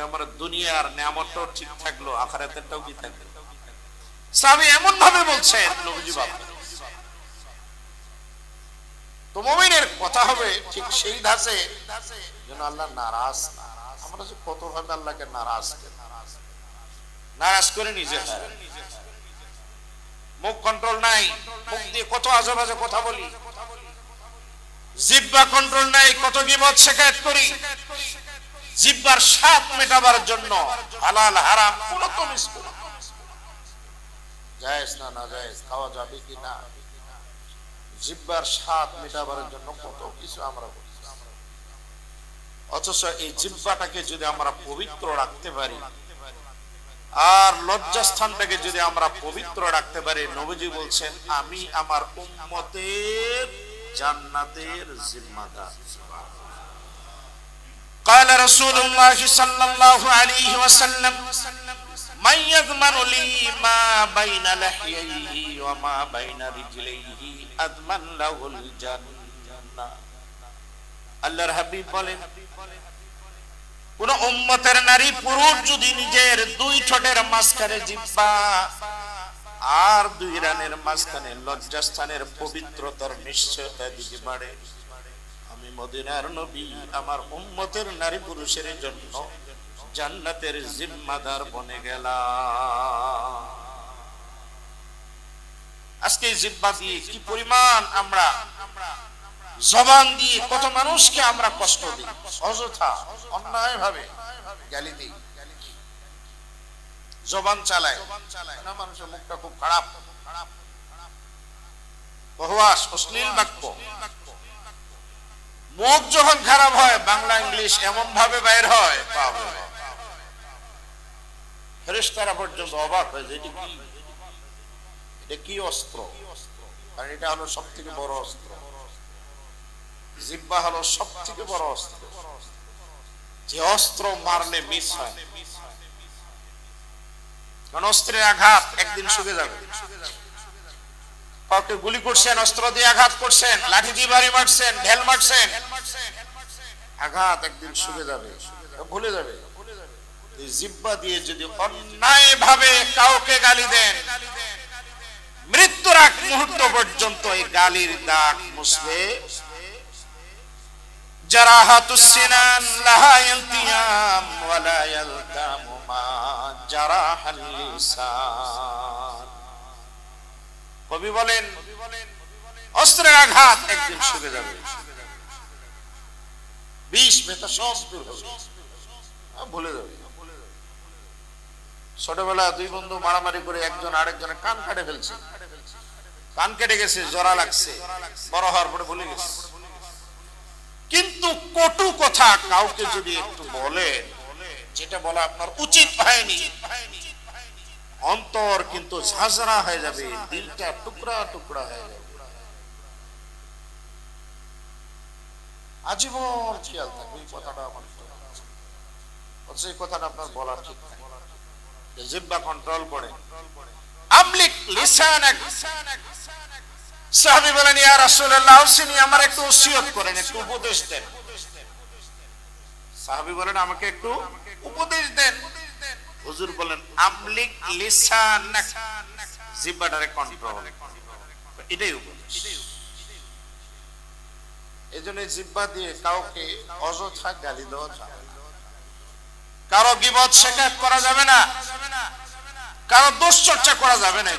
আমার দুনিয়ার নিয়ামতটাও ঠিক থাকলো, আখিরাতেরটাও কি থাকলো। সাহাবী এমন ভাবে বলছেন, নবীজি বাবা তো মুমিনের কথা হবে ঠিক সেই ধাঁচে যেন আল্লাহ নারাজ না। আমরা যে কত ভাবে আল্লাহকে নারাজ করে নিজে, মুখ কন্ট্রোল নাই, মুখ দিয়ে কত আজে বাজে কথা বলি, জিহ্বা কন্ট্রোল নাই, কত গীবত শিকায়ত করি, জিহ্বার স্বাদ মেটাবার জন্য হালাল হারাম কোনো তো মিস করি, জায়েজ না নাজায়েজ খাওয়া যাবে কি না, জিহ্বার স্বাদ মেটাবার জন্য কত কিছু আমরা করি। অথচ এই জিহ্বাটাকে যদি আমরা পবিত্র রাখতে পারি, আর লজ্জাস্থানটাকে যদি আমরা পবিত্র রাখতে পারি, নবীজি বলছেন আমি আমার উম্মতের জান্নাতের জিম্মাদার। قال رسول الله صلى الله عليه وسلم من يضمن لي ما بين لحييه وما بين رجليه اضمن له الجنة। আল্লাহর হাবিব বলেন, কোন উম্মতের নারী পুরুষ যদি নিজের দুই ঠোঁটের মাঝখানে জিহ্বা আর দুই রানের মাঝখানে লজ্জাস্থানের পবিত্রতার নিশ্চয়তা দিতে পারে আমি মদিনার নবী আমার উম্মতের নারী পুরুষের জন্য জান্নাতের জিম্মাদার বনে গেলাম। আজকে জিহ্বা দিয়ে কি পরিমাণ আমরা জবান দিয়ে কত মানুষকে আমরা কষ্ট দিই, অযথা অন্যায় ভাবে গালি দিই, জবান চালায় না, মানুষের মুখটা খুব খারাপ, বহবাস অশ্লীল বাক্য। মুখ যখন খারাপ হয় বাংলা ইংলিশ এমন ভাবে বাইর হয় ফেরেশতারা পর্যন্ত অবাক হয়ে যায় এটা কি অস্ত্র। কারণ এটা হলো সব থেকে বড় অস্ত্র, জিহ্বা হলো সব থেকে বড় অস্ত্র, যে অস্ত্র মারলে মিস হয়। কারণ অস্ত্রের আঘাত একদিন শুকে যাবে। কাউকে গুলি করছেন, অস্ত্র দিয়ে আঘাত করছেন, লাঠি দিয়ে বাড়ি মারছেন, ঢেল মারছেন, আঘাত একদিন শুকে যাবে, ভুলে যাবে। জিহ্বা দিয়ে যদি অন্যায় ভাবে কাউকে গালি দেন, মৃত্যুর আগ মুহূর্ত পর্যন্ত এই গালির দাগ মুছবে। জারাহাতুস সিনান লাহা ইনতিয়াম ওয়ালা ইয়ালতামু মা জারাহাল লিসান। কবি বলেন অস্ত্রের আঘাত একদিন শুকে যাবে, বিষ ব্যথা সব দূর হবে, ভুলে যাবে। ছোটবেলা দুই বন্ধু মারামারি করে একজন আরেকজনের কান কেটে ফেলছে, কান কেটে গেছে, জরা লাগছে, বড় হওয়ার পরে ভুলে গেছে। কিন্তু কটু কথা কাউকে যদি একটু বলেন, যেটা বলা আপনার উচিত হয়নি, অন্তর কিন্তু ঝাঁঝরা হয়ে যাবে, দিলটা টুকরা টুকরা হয়ে যাবে। আজীবন খেয়াল থাকবে এই কথাটা আমার, এই কথাটা আপনার বলার ঠিক নাই। জিহ্বা কন্ট্রোল করে। আমলিক লিসানাক। সাহাবী বলেন ইয়া রাসূলুল্লাহ উসিনি, আমার একটু ওসিয়ত করেন, একটু উপদেশ দেন। সাহাবী বলেন আমাকে একটু উপদেশ দেন। হুজুর বলেন আমলিক লিসানাক, জিহ্বাটারে কন্ট্রোল, এটাই উপদেশ। এজন্য জিহ্বা দিয়ে কাউকে অযথা গালি দেওয়া যাবে না, কারো গীবত শিকায়ত করা যাবে না, কারো দোষ চর্চা করা যাবে না।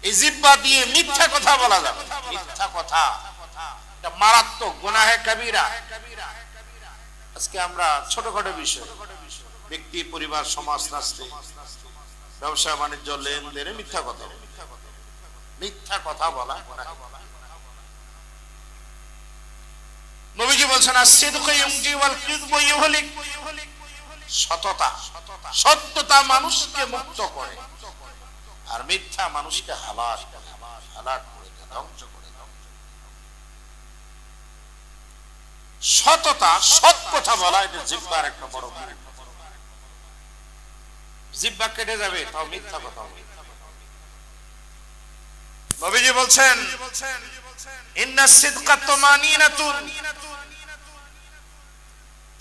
এই জিহ্বা দিয়ে মিথ্যা কথা বলা যাবে, মিথ্যা কথা এটা মারাত্মক গুনাহে কাবীরা। আজকে আমরা ছোটখাটো বিষয়, ব্যক্তি, পরিবার, সমাজ, রাষ্ট্র, ব্যবসা বাণিজ্য, লেনদেনে মিথ্যা কথা, মিথ্যা কথা বলা গুনাহ। নবীজি বলছেন as-sidqu yunji wal kidhbu yuhlik, সততা, সত্যতা মানুষকে মুক্ত করে আর মিথ্যা মানুষকে হালাক করে, ধ্বংস করে। সততা, সৎ কথা বলা, এটা জিহ্বার একটা বড় গুণ। জিহ্বা কেটে যাবে তাও মিথ্যা কথা বলবে। নবীজি বলছেন ইন্নাস সিদকা তুমানিনাতুন,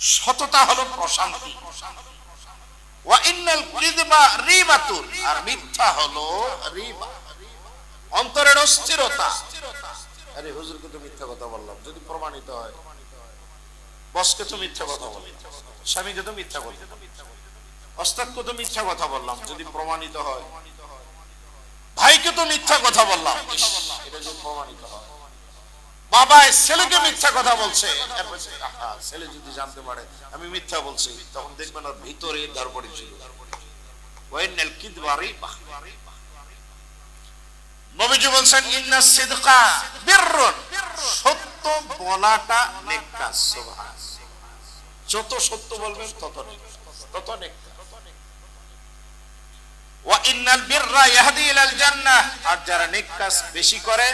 সততা হলো প্রশান্তি। ওয়া ইন্নাল কিযবা রিবাতুন, আর মিথ্যা হলো রিবা, অন্তরের অস্থিরতা। আরে হুজুরকে তো মিথ্যা কথা বললাম, যদি প্রমাণিত হয়। বসকে তো মিথ্যা কথা বললাম, স্বামীকে তো মিথ্যা বললাম, ওস্তাদকে তো মিথ্যা কথা বললাম, যদি প্রমাণিত হয়। ভাইকে তো মিথ্যা কথা বললাম, এটা যদি প্রমাণিত হয়। বাবা ছেলেকে মিথ্যা কথা বলছে, ছেলে যদি জানতে পারে আমি মিথ্যা বলছি, তখন দেখবেন ওর ভিতরে ধরপড়ি ছিল। ওয়াইনাল কিযবা রিবা। নবীজি বলেন ইন্নাস সিদকা বিররুন, সত্য বলাটা নেক কাজ। সুবহানাল্লাহ, যত সত্য বলবেন তত নেক, তত নেক। ওয়া ইন্নাল বিররা ইয়াহদি ইলাল জান্নাহ, আর যারা নেক কাজ বেশি করে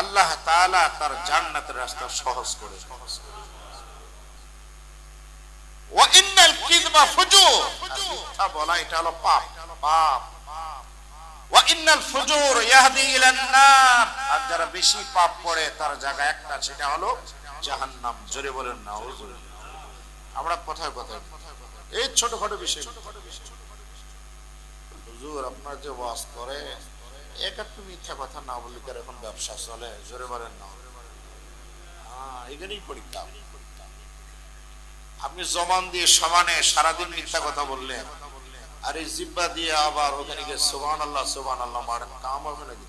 আল্লাহ তাআলা তার জান্নাতের রাস্তা সহজ করে। ওয়া ইন্নাল কিযবা ফুজুর, মিথ্যা বলা এটা হলো পাপ, পাপ। ওয়া ইন্নাল ফুজুর ইয়াহদি ইলান নার, আর যারা বেশি পাপ করে তার জায়গা একটা, সেটা হলো জাহান্নাম। জোরে বলেন নাউজুবিল্লাহ। আমরা কথায় কথায় এই ছোটখাটো বিষয়। হুজুর আপনার যে ওয়াজ করে একটু মিথ্যা কথা না বললে কি এখন ব্যবসা চলে? জোরে বলেন না। এখানেই পরীক্ষা। আপনি জবান দিয়ে সমানে সারাদিন মিথ্যা কথা বললেন, আর এই জিব্বা দিয়ে আবার ওখানে গিয়ে সুবহানাল্লাহ সুবহানাল্লাহ মারেন, কাম হবে নাকি?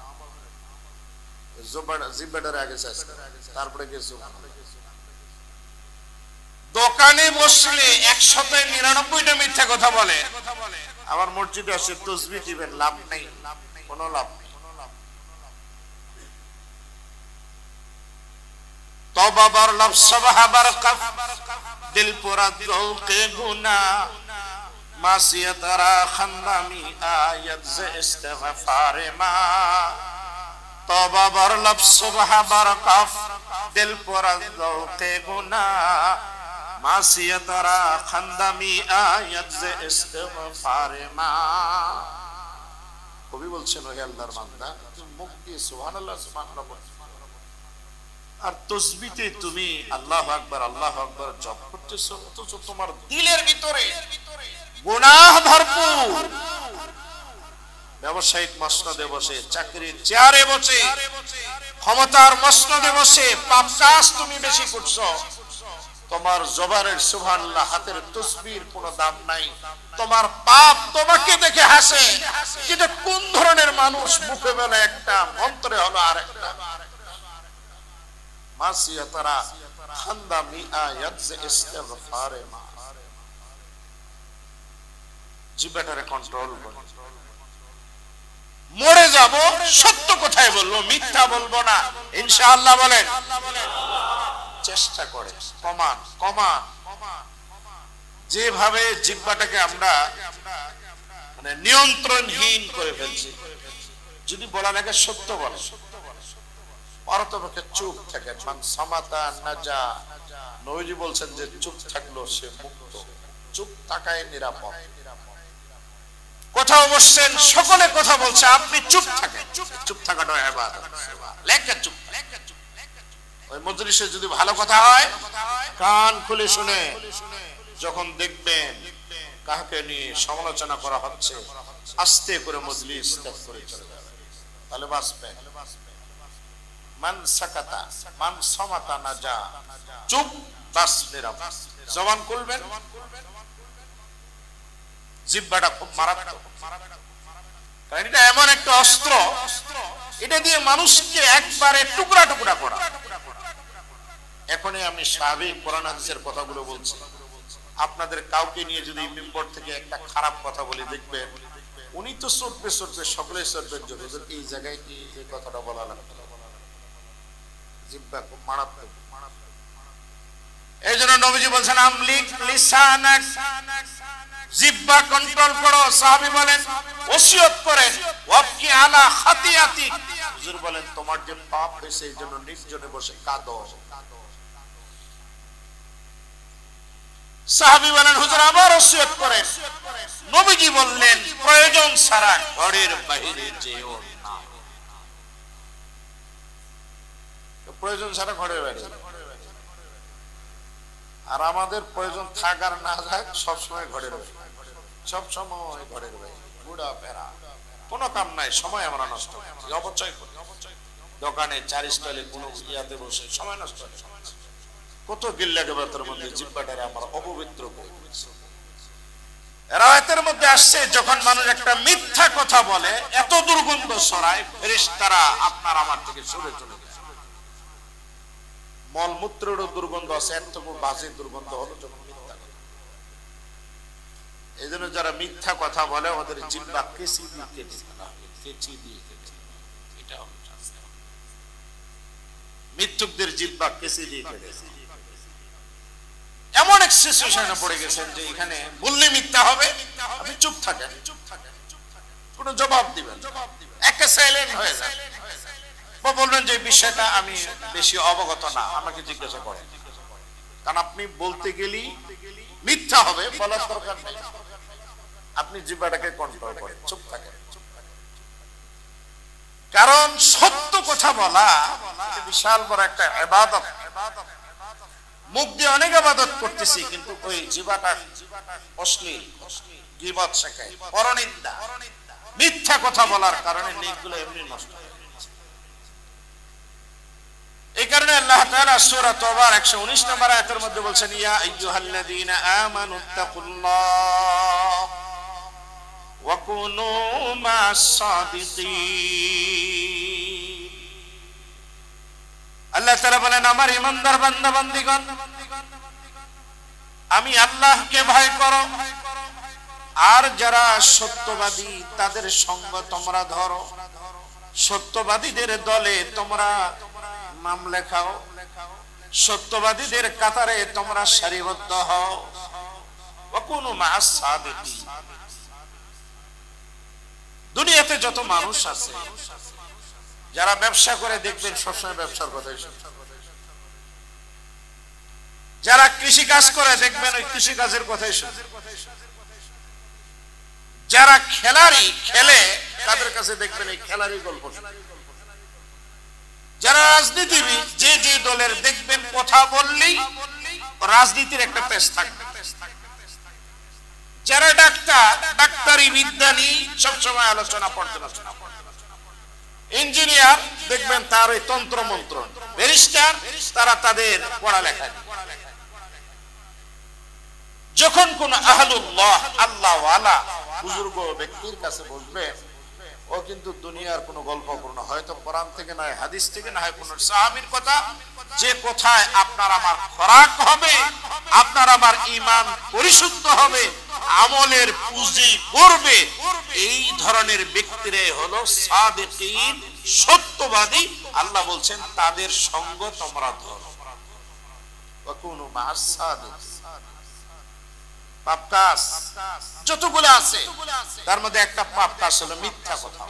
জিব্বাটার আগে শেষ তারপরে গিয়ে সুবহানাল্লাহ। দোকানে বসলে 199টা মিথ্যা কথা বলে, আবার মসজিদে আসে তাসবিহ দিবেন, লাভ নেই, কোনো লাভ নেই। তওবা বার লফজ সবহা বার কফ দিল পুরা দৌকে গুনা মাসিয়াত রা খান্দামি আয়াত জে ইস্তিগফার মা। তওবা বার লফজ সবহা বার কফ দিল পুরা দৌকে গুনা মাসিয়াত রা খান্দামি আয়াত জে ইস্তিগফার মা। কবি বলছেন, ও আল্লাহর বান্দা, তুমি মুখ দিয়ে সুবহানাল্লাহ সুবহানাল্লাহ বল, আর তাসবিতে তুমি আল্লাহু আকবার আল্লাহু আকবার জপ করতেছো, অথচ তোমার দিলের ভিতরে গুনাহ ভরপুর। ব্যবসায়িক মসনদে বসে, চাকরির চেয়ারে বসে, ক্ষমতার মসনদে বসে পাপ কাজ তুমি বেশি করছো। তোমার জবানের সুবহানাল্লাহ, হাতের তাসবিহর কোনো দাম নাই। তোমার পাপ তোমাকে দেখে হাসে। এটা কোন ধরনের মানুষ? মুখে বলে একটা, অন্তরে হলো আরেকটা। মাসিয়াতারা খান্দামি আয়াত জে ইস্তিগফার মা। জিহ্বাটারে কন্ট্রোল করো। মরে যাব, সত্য কথাই বলবো, মিথ্যা বলবো না, ইনশাআল্লাহ বলেন। চেষ্টা করে কমান কমান। যেভাবে জিহ্বাটাকে আমরা মানে নিয়ন্ত্রণহীন করে ফেলছি, যদি বলা লাগে সত্য বলে, অর্থপক্ষে চুপ থাকে। মান সামাতা নাজা। নবীজি বলছেন যে চুপ থাকলো সে মুক্ত, চুপ থাকাই নিরাপদ। কোথাও বসছেন, সকলে কথা বলছে, আপনি চুপ থাকেন। চুপ থাকাটা ইবাদত। লেখা চুপ। ওই মজলিসে যদি ভালো কথা হয় কান খুলে শুনে, যখন দেখবেন কাকে নিয়ে সমালোচনা করা হচ্ছে, আস্তে করে মজলিস ত্যাগ করে চলে যাবে, তাহলে বাঁচবেন। মান সাকাতা মান সামাতা নাজা। চুপ, বাস, নিরাপদ। জবান খুলবেন। জিহ্বাটা খুব মারাত্মক, কারণ এটা এমন একটা অস্ত্র, এটা দিয়ে মানুষকে একবারে টুকরা টুকরা করা। এখনই আমি স্বাভাবিক কোরআন হাদিসের কথাগুলো বলছি। আপনাদের কাউকে নিয়ে যদি মিম্বর থেকে একটা খারাপ কথা বলি, দেখবেন উনি তো চটবে চটবে, সকলে চটবেন, যদি এই জায়গায় কি এই কথাটা বলা লাগবে। জিহ্বা খুব মারাত্মক। এই জন্য নবীজি বলছেন, আমলিক লিসানাক, জিহ্বা কন্ট্রোল করো। সাহাবী বলেন, ওসিয়ত করেন, ওয়াবকি আলা খাতিয়াতিক। হুজুর বলেন, তোমার যে পাপ হয়েছে এই জন্য নির্জনে বসে কাঁদো। সাহাবী বলেন, হুজুর আবার ওসিয়ত করেন। নবীজি বললেন, প্রয়োজন ছাড়া ঘরের বাইরে যেও না। প্রয়োজন ছাড়া ঘরের বাইরে। আর আমাদের প্রয়োজন থাক আর না থাক, সবসময় ঘরের বাইরে, সবসময় ঘরের বাইরে, ঘোরা ফেরা, কোনো কাম নাই, সময় আমরা নষ্ট করি, অপচয় করি। দোকানে 4 স্টলে কোনো ইয়াতে বসে সময় নষ্ট করি। কত গিল্লা গেবাতের মধ্যে জিহ্বাটারে আমরা অপবিত্র করে দিয়েছি। রায়াতের মধ্যে আসছে, যখন মানুষ একটা মিথ্যা কথা বলে এত দুর্গন্ধ ছড়ায়, ফেরেশতারা আপনার আমার থেকে সরে চলে যায়। মলমূত্রেরও দুর্গন্ধ আছে, এত বাজে দুর্গন্ধ হলো যখন মিথ্যা কথা। এই জন্য যারা মিথ্যা কথা বলে ওদের জিহ্বা কেচি দিয়ে কেটে ফেলা হবে, কেচি দিয়ে কেটে। এটা হলো শাস্তি। মিথ্যুকদের জিহ্বা কেচি দিয়ে কেটে। এমন এক সিচুয়েশনে পড়ে গেছেন যে এখানে বললে মিথ্যা হবে, আপনি চুপ থাকেন, কোনো জবাব দিবেন, একে সাইলেন্ট হয়ে যান, বা বলবেন যে বিষয়টা আমি বেশি অবগত না, আমাকে জিজ্ঞাসা করেন। কারণ আপনি বলতে গেলেই মিথ্যা হবে, বলার দরকার নেই। আপনি জিহ্বাটাকে কন্ট্রোল করেন, চুপ থাকেন। কারণ সত্য কথা বলা বিশাল বড় একটা ইবাদত। মুখ দিয়ে অনেক ইবাদত করতেছি কিন্তু ওই জিহ্বাটা অশ্লীল, গীবত শেখায়, পরনিন্দা, মিথ্যা কথা বলার কারণে নেকগুলো এমনি নষ্ট হয়ে যাচ্ছে। এই কারণে আল্লাহ তাআলা সূরা তাওবার 119 নম্বর আয়াতের মধ্যে বলছেন, ইয়া আইয়ুহাল্লাযীনা আমানুত্তাকুল্লাহ ওয়া কুনু মা'আস সাদিকিন। আল্লাহ তাআলা বলেন, আমার ঈমানদার বান্দা বান্দীগণ, আমি আল্লাহকে ভয় করো, আর যারা সত্যবাদী তাদের সঙ্গ তোমরা ধরো, সত্যবাদীদের দলে তোমরা নাম লেখাও, সত্যবাদীদের কাতারে তোমরা সারিবদ্ধ হও। ওয়া কুনু মা'আস সাদিকিন। দুনিয়াতে যত মানুষ আছে যারা ব্যবসা করে দেখবেন সবসময় ব্যবসার কথাই শুনছে, যারা কৃষি কাজ করে দেখবেন ওই কৃষি কাজের কথাই শুনছে, যারা খেলারি খেলে তাদের কাছে দেখবেন এই খেলারি গল্প শুনে, যারা রাজনীতিবিদ যে যে দলের দেখবেন কথা বললেই রাজনীতির একটা পেশ থাকবে, যারা ডাক্তার ডাক্তারি বিদ্যা নিয়ে সবসময় আলোচনা পর্যালোচনা, ইঞ্জিনিয়ার দেখবেন তার ওই তন্ত্র মন্ত্র, ব্যারিস্টার তারা তাদের পড়ালেখা। যখন কোন আহলুল্লাহ আল্লাহওয়ালা বুজুর্গ ব্যক্তির কাছে বসবে, ও কিন্তু দুনিয়ার কোনো গল্প করুন, হয়তো কোরআন থেকে না হয় হাদিস থেকে না হয় কোন সাহাবীর কথা, যে কোথায় আপনার আমার খোরাক হবে, আপনার আমার ঈমান পরিশুদ্ধ হবে, আমলের পুঁজি করবে, এই ধরনের ব্যক্তিরা হলো সাদিকিন, সত্যবাদী। আল্লাহ বলছেন তাদের সঙ্গ তোমরা ধরো। ওয়া কুনু মা'আস সাদিকিন। পাপ কাজ যতগুলো আছে তার মধ্যে একটা পাপ কাজ হলো মিথ্যা কথা।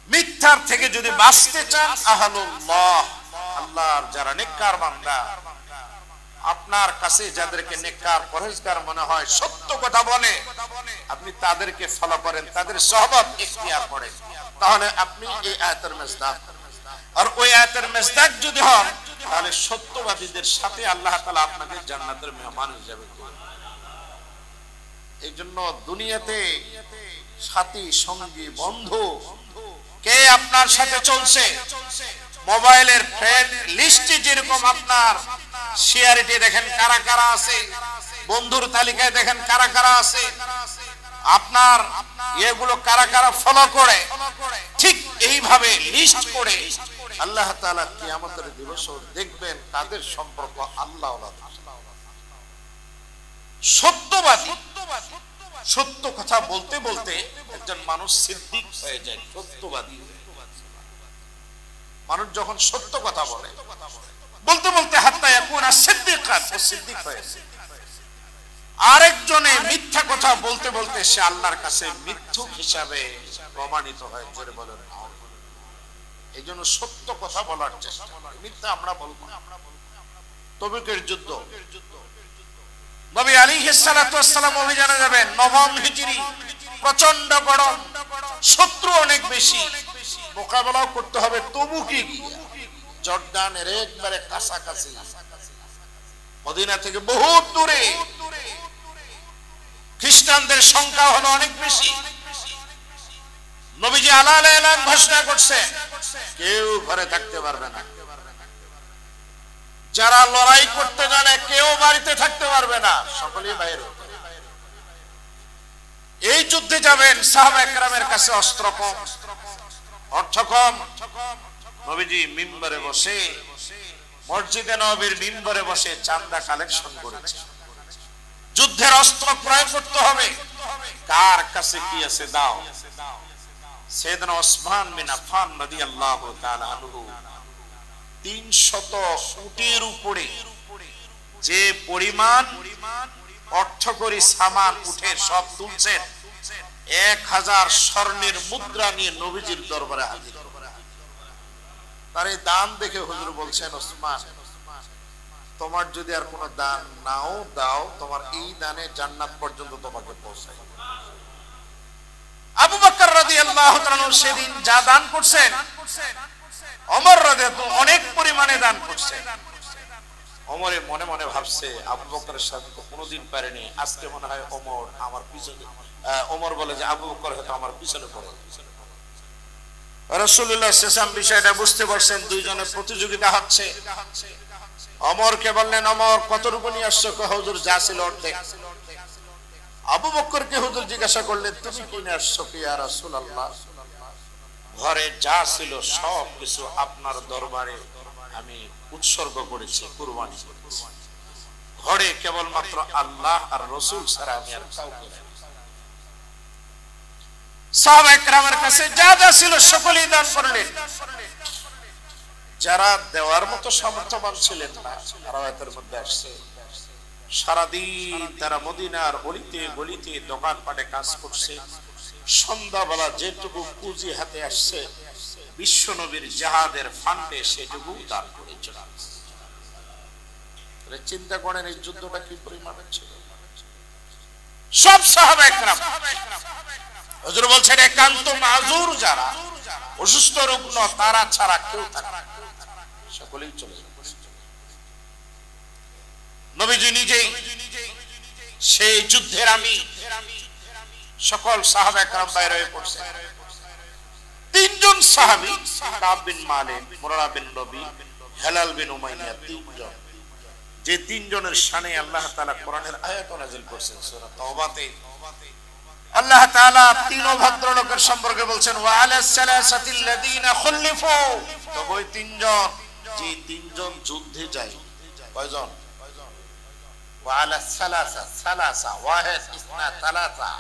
মিথ্যার থেকে যদি বাঁচতে চান, আহলুল্লাহ আল্লাহর যারা নেককার বান্দা, আপনার কাছে যাদেরকে নেককার পরহেজগার মনে হয়, সত্য কথা বলে, আপনি তাদেরকে ফলো করেন, তাদের সহবত ইখতিয়ার করেন, তাহলে আপনি এই আয়াতের মেজদাক। আর ওই আয়াতের মেজদাক যদি হন, তাহলে সত্যবাদীদের সাথে আল্লাহ তাআলা আপনাকে জান্নাতের মেহমান হিসেবে করবেন। এই জন্য দুনিয়াতে সাথী সঙ্গী বন্ধু কে আপনার সাথে চলছে, মোবাইলের ফ্রেন্ড লিস্টে যেরকম আপনার শেয়ারিটি দেখেন কারা কারা আছে, বন্ধুর তালিকায় দেখেন কারা কারা আছে, আপনার এগুলো কারা কারা ফলো করে, ঠিক এইভাবে লিস্ট করে আল্লাহ তাআলা কিয়ামতের দিবসে দেখবেন তাদের সম্পর্ক আল্লাহওয়ালা। সত্যবাদী, সত্য কথা বলতে বলতে একজন মানুষ সিদ্দিক হয়ে যায়, সত্যবাদী। মানুষ যখন সত্য কথা বলে, বলতে বলতে হাত্তা ইয়াকুনা সিদ্দিকান, ও সিদ্দিক হয়ে যায়। আরেকজনে মিথ্যা কথা বলতে বলতে সে আল্লাহর কাছে মিথ্যুক হিসাবে প্রমাণিত হয়। জোরে বলেন। এই জন্য সত্য কথা বলার চেষ্টা, মিথ্যা আমরা বলবো না। তবুকের যুদ্ধ, নবী আলাইহিস সালাতু ওয়াস সালাম অভিযানে যাবেন, নবম হিজরি, প্রচন্ড গরম, শত্রু অনেক বেশি, মোকাবেলাও করতে হবে তবুকে গিয়ে, জর্দানের একবারে কাছাকাছি, মদিনা থেকে বহুত দূরে, খ্রিস্টানদের সংখ্যা হলো অনেক বেশি। নবীজি আলাল এলান ঘোষণা করছেন, কেউ ঘরে থাকতে পারবে না, যারা লড়াই করতে জানে কেউ বাড়িতে থাকতে পারবে না, সকলেই বাইরে। এই যুদ্ধে যাবেন, সাহাবায়ে কেরামের কাছে অস্ত্র কম, অর্থ কম। নবীজি মিম্বরে বসে, মসজিদে নববীর মিম্বরে বসে চাঁদা কালেকশন করেছে। যুদ্ধের অস্ত্র ক্রয় করতে হবে, কার কাছে কি আছে দাও। সাইয়েদনা ওসমান বিন আফফান রাদিয়াল্লাহু তাআলা আনহু 300 উটের উপরে যে পরিমাণ অর্থকরী সামান উঠে সব তুলছেন, 1000 স্বর্ণের মুদ্রা নিয়ে নবীজির দরবারে হাজির। তার এই দান দেখে হুজুর বলছেন, ওসমান, তোমার যদি আর কোনো দান নাও দাও, তোমার এই দানে জান্নাত পর্যন্ত তোমাকে পৌঁছায়। আবু বকর রাদিয়াল্লাহু তাআলা সেদিন যা দান করছেন, ওমর রাদিয়াল্লাহু অনেক পরিমাণে দান করছেন। ওমরে মনে মনে ভাবছে আবু বকরের সাথে তো কোনোদিন পারেনি, আজকে মনে হয় ওমর আমার পিছনে, ওমর বলে যে আবু বকর হয়তো আমার পিছনে পড়ে। রাসূলুল্লাহ সাল্লাল্লাহু আলাইহি ওয়াসাল্লাম বিষয়টা বুঝতে পারছেন, দুইজনের প্রতিযোগিতা হচ্ছে। ওমরকে বললেন, ওমর কতটুকু নিয়ে আসছো? হুজুর যা ছিল অর্ধেক। আবু বকরকে হুজুর জিজ্ঞাসা করলেন, তুমি কি নিয়ে আসছো ইয়া রাসূলুল্লাহ? ঘরে যা ছিল সব কিছু আপনার দরবারে আমি উৎসর্গ করেছি, কুরবানি করেছি। ঘরে কেবলমাত্র আল্লাহ আর রাসূল ছাড়া আমি আর কাউকে না। সাহাবায়ে কেরামের কাছে যা যা ছিল সকলেই দান করলেন। যারা দেওয়ার মতো সামর্থ্যবান ছিলেন না, রাওয়ায়াতের মধ্যে আসছে সারাদিন তারা মদিনার অলিতে গলিতে দোকানপাটে কাজ করছে। সন্ধ্যাবেলা যেটুকু পুঁজি হাতে আসছে বিশ্ব নবীর জিহাদের ফান্ডে সেটুকু দান করেছিল। চিন্তা করেন এই যুদ্ধটা কি পরিমাণের ছিল। সব সাহাবায়ে কেরাম। হুজুর বলছেন একান্ত মাযুর যারা, অসুস্থ রুগ্ন, তারা ছাড়া কেউ থাকে না, সকলেই চলে যায়। নবীজি নিজেই সেই যুদ্ধের আমি সকল সাহাবায়ে কেরাম বাইরে হয়ে পড়ছে। তিনজন সাহাবী, কাব বিন মালিক, মুরারা বিন রবি, হেলাল বিন উমাইয়া, তিনজন, যে তিনজনের শানে আল্লাহ তাআলা কোরআনের আয়াত নাযিল করেছেন সূরা তাওবাতে। আল্লাহ তাআলা তিন ভদ্রলোকের সম্পর্কে বলছেন, ওয়া আলাস সালাসাতিল্লাযিনা খুলিফু, তো ওই তিনজন, যে তিনজন যুদ্ধে যায়। কয়জন? ওয়া আলাস সালাসা ওয়াহিদ ইসনা সালাসা,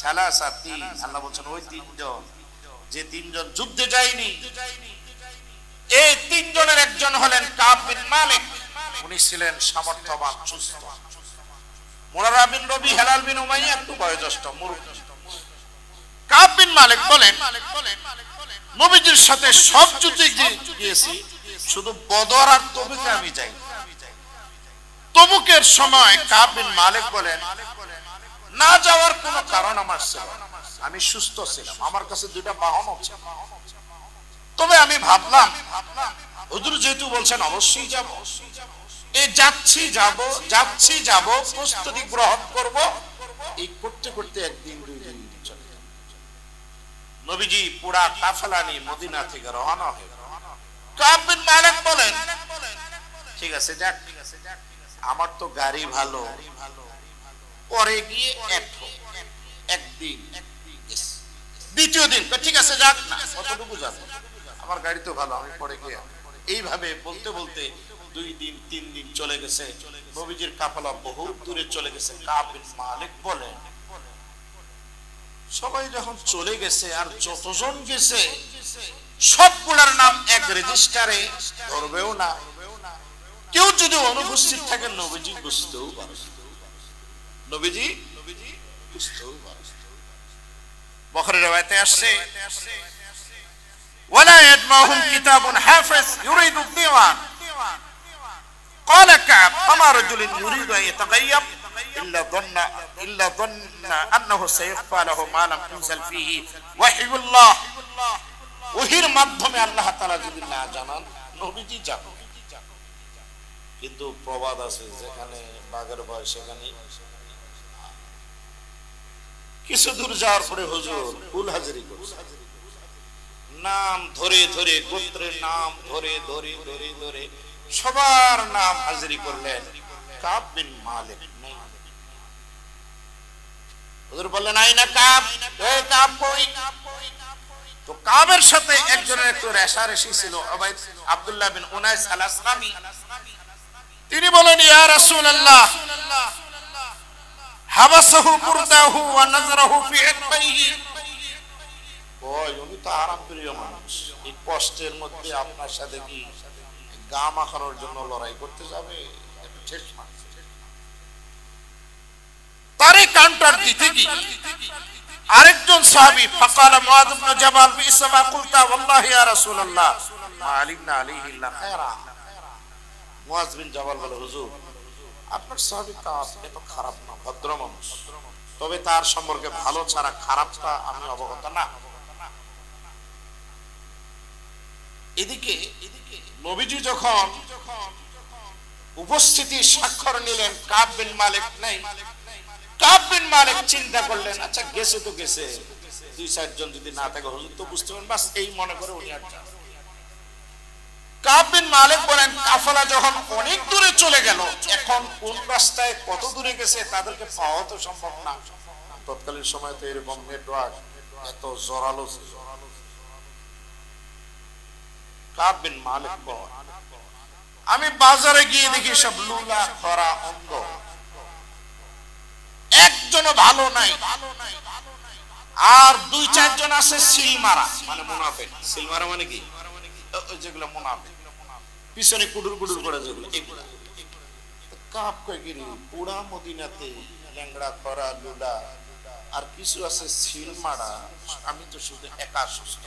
সালাসা তিন। আল্লাহ বলছেন ওই তিনজন, যে তিনজন যুদ্ধে যায়নি। এই তিনজনের একজন হলেন কাব বিন মালিক, উনি ছিলেন সামর্থ্যবান, সুস্থ। মুরারা বিন রবি, হেলাল বিন উমাইয়া একটু বয়োজ্যেষ্ঠ, মুরুব্বি। কাব বিন মালিক বলেন, নবীজির সাথে সব যুদ্ধে গিয়েছি, শুধু বদর আর তবুকে আমি যাই। তবুকের সময় কাব বিন মালিক বলেন, না যাওয়ার কোনো কারণ আমার ছিল না, আমি সুস্থ ছিলাম, আমার কাছে দুইটা বাহন ছিল। তবে আমি ভাবলাম হুজুর যেহেতু বলছেন অবশ্যই যাব, এই যাচ্ছি যাব, প্রস্তুতি গ্রহণ করব, এই করতে করতে একদিন দুই দিন চলে গেল। নবীজি পুরা কাফেলা নিয়ে মদিনা থেকে রওনা হয়ে। কাব বিন মালিক বলেন, ঠিক আছে যাক, আমার তো গাড়ি ভালো, পরে গিয়ে একদিন, দ্বিতীয় দিন ঠিক আছে যাক না, কতটুকু যাবো, আমার গাড়ি তো ভালো, আমি পরে গিয়ে। এইভাবে বলতে বলতে 2 দিন 3 দিন চলে গেছে। নবীজির কাফেলা বহু দূরে চলে গেছে। কাব বিন মালিক বলেন, সবাই যখন চলে গেছে আর যতজন গেছে সবগুলোর নাম এক রেজিস্টারে ধরবেও না। কেউ যদি অনুপস্থিত থাকে নবীজি বুঝতেও পারে, নবীজি বুঝতেও পারে। বুখারী riwayate আসছে, ওয়ালা ইয়াদমাহুম কিতাবুন হাফিজ ইউরিদু দিওয়ান। قال كعب فما رجل يريد ان يتغيب الا ظن انه سيخفى له ما لم ينزل فيه وحي الله। ওহির মাধ্যমে আল্লাহ তাআলা যদি না জানান নবীজি জানেন। কিন্তু প্রবাদ আছে, যেখানে বাঘের ভয় সেখানে। কিছু দূর যাওয়ার পরে হুজুর ফুল হাজিরি করছে, নাম ধরে ধরে, গোত্রের নাম ধরে ধরে ধরে ধরে সবার নাম হাজিরি করলেন। কাব বিন মালিক নেই। হুজুর বললেন, আইনা কাব, এই কাব কই? তো কাবের সাথে একজনের একটু রেশারেশি ছিল, আব্দুল্লাহ বিন উনাইস আল আসলামি। তিনি বলেন, ইয়া রাসূলুল্লাহ, হাবাসাহু বুরদাহু ওয়া নাযরাহু ফি ইকবাইহি। ওই উনি তো আরামপ্রিয় মানুষ, এই কষ্টের মধ্যে আপনার সাথে কি গা মাখানোর জন্য লড়াই করতে যাবে? তারে কাউন্টার দিতে গিয়ে আরেকজন সাহাবী ফাকালা মুআয ইবনে জাবাল বিসমা কুলতা ওয়াল্লাহি ইয়া রাসূলুল্লাহ মা আলিমনা আলাইহি ইল্লা খায়রা। মুআয বিন জাবাল বলে, হুজুর আপনার সাহাবী কাজ এত খারাপ না, ভদ্র মানুষ, তবে তার সম্পর্কে ভালো ছাড়া খারাপটা আমি অবগত না। এদিকে নবীজি যখন উপস্থিতি স্বাক্ষর নিলেন, কাব বিন মালিক নাই। কাব বিন মালিক চিন্তা করলেন, আচ্ছা গেছে তো গেছে, 2-4 জন যদি না থাকে হুজুর তো বুঝতে পারেন, বাস এই মনে করে উনি আর যান। কাব বিন মালিক বলেন, কাফেলা যখন অনেক দূরে চলে গেল, এখন কোন রাস্তায় কত দূরে গেছে তাদেরকে পাওয়া তো সম্ভব না। তৎকালীন সময় তো এরকম নেটওয়ার্ক এত জোরালো ছিল। কাব বিন মালিক বলেন, আমি বাজারে গিয়ে দেখি সব লুলা খরা অন্ধ, একজনও ভালো নাই, আর 2-4 জন আছে সিলমারা, মানে মুনাফিক। সিলমারা মানে কি? যেগুলো মুনাফিক, পিছনে কুডুর কুডুর করে যেগুলো, এগুলা। কাব কয় গিরি পুরা মদিনাতে ল্যাংড়া খরা লুলা আর কিছু আছে সিলমারা, আমি তো শুধু একা সুস্থ।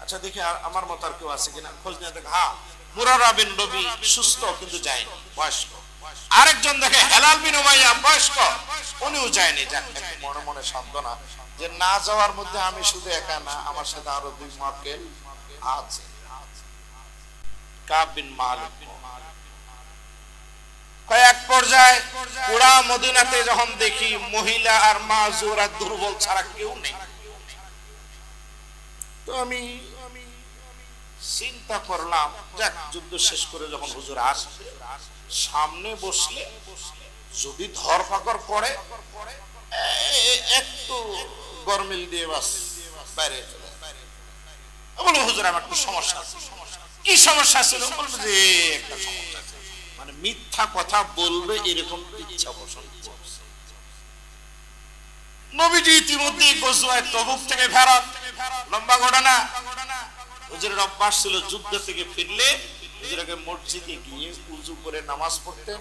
আচ্ছা দেখি আমার মত আর কেউ আছে কিনা, খোঁজ নিয়ে দেখে, হ্যাঁ মুরারা বিন রবি সুস্থ কিন্তু যায়নি, বয়স্ক। আরেকজন দেখে হেলাল বিন উমাইয়া বয়স্ক, উনিও যায়নি। মনে মনে সান্ত্বনা যে না যাওয়ার মধ্যে আমি শুধু একা না, আমার সাথে আরো 2 মুআক্কিল আছে। কাব বিন মালিক কয়েক পর্যায়ে পুরা মদিনাতে যখন দেখি মহিলা আর মাজুর আর দুর্বল ছাড়া কেউ নেই, তো আমি চিন্তা করলাম, যাক যুদ্ধ শেষ করে যখন হুজুর আসবে, সামনে বসলে যদি ধরপাকড় পড়ে একটু গরমিল দিয়ে বাস বাইরে চলে। বলে হুজুর আমার একটু সমস্যা আছে। কি সমস্যা ছিল? বলবে যে একটা সমস্যা আছে, মানে মিথ্যা কথা বলবে এরকম ইচ্ছা পোষণ করছে। নবীজি ইতিমধ্যে গজওয়ায়ে তবুক থেকে ফেরত, লম্বা ঘটনা। হুজুরের অভ্যাস ছিল যুদ্ধ থেকে ফিরলে হুজুরকে মসজিদে গিয়ে উযু করে নামাজ পড়তেন,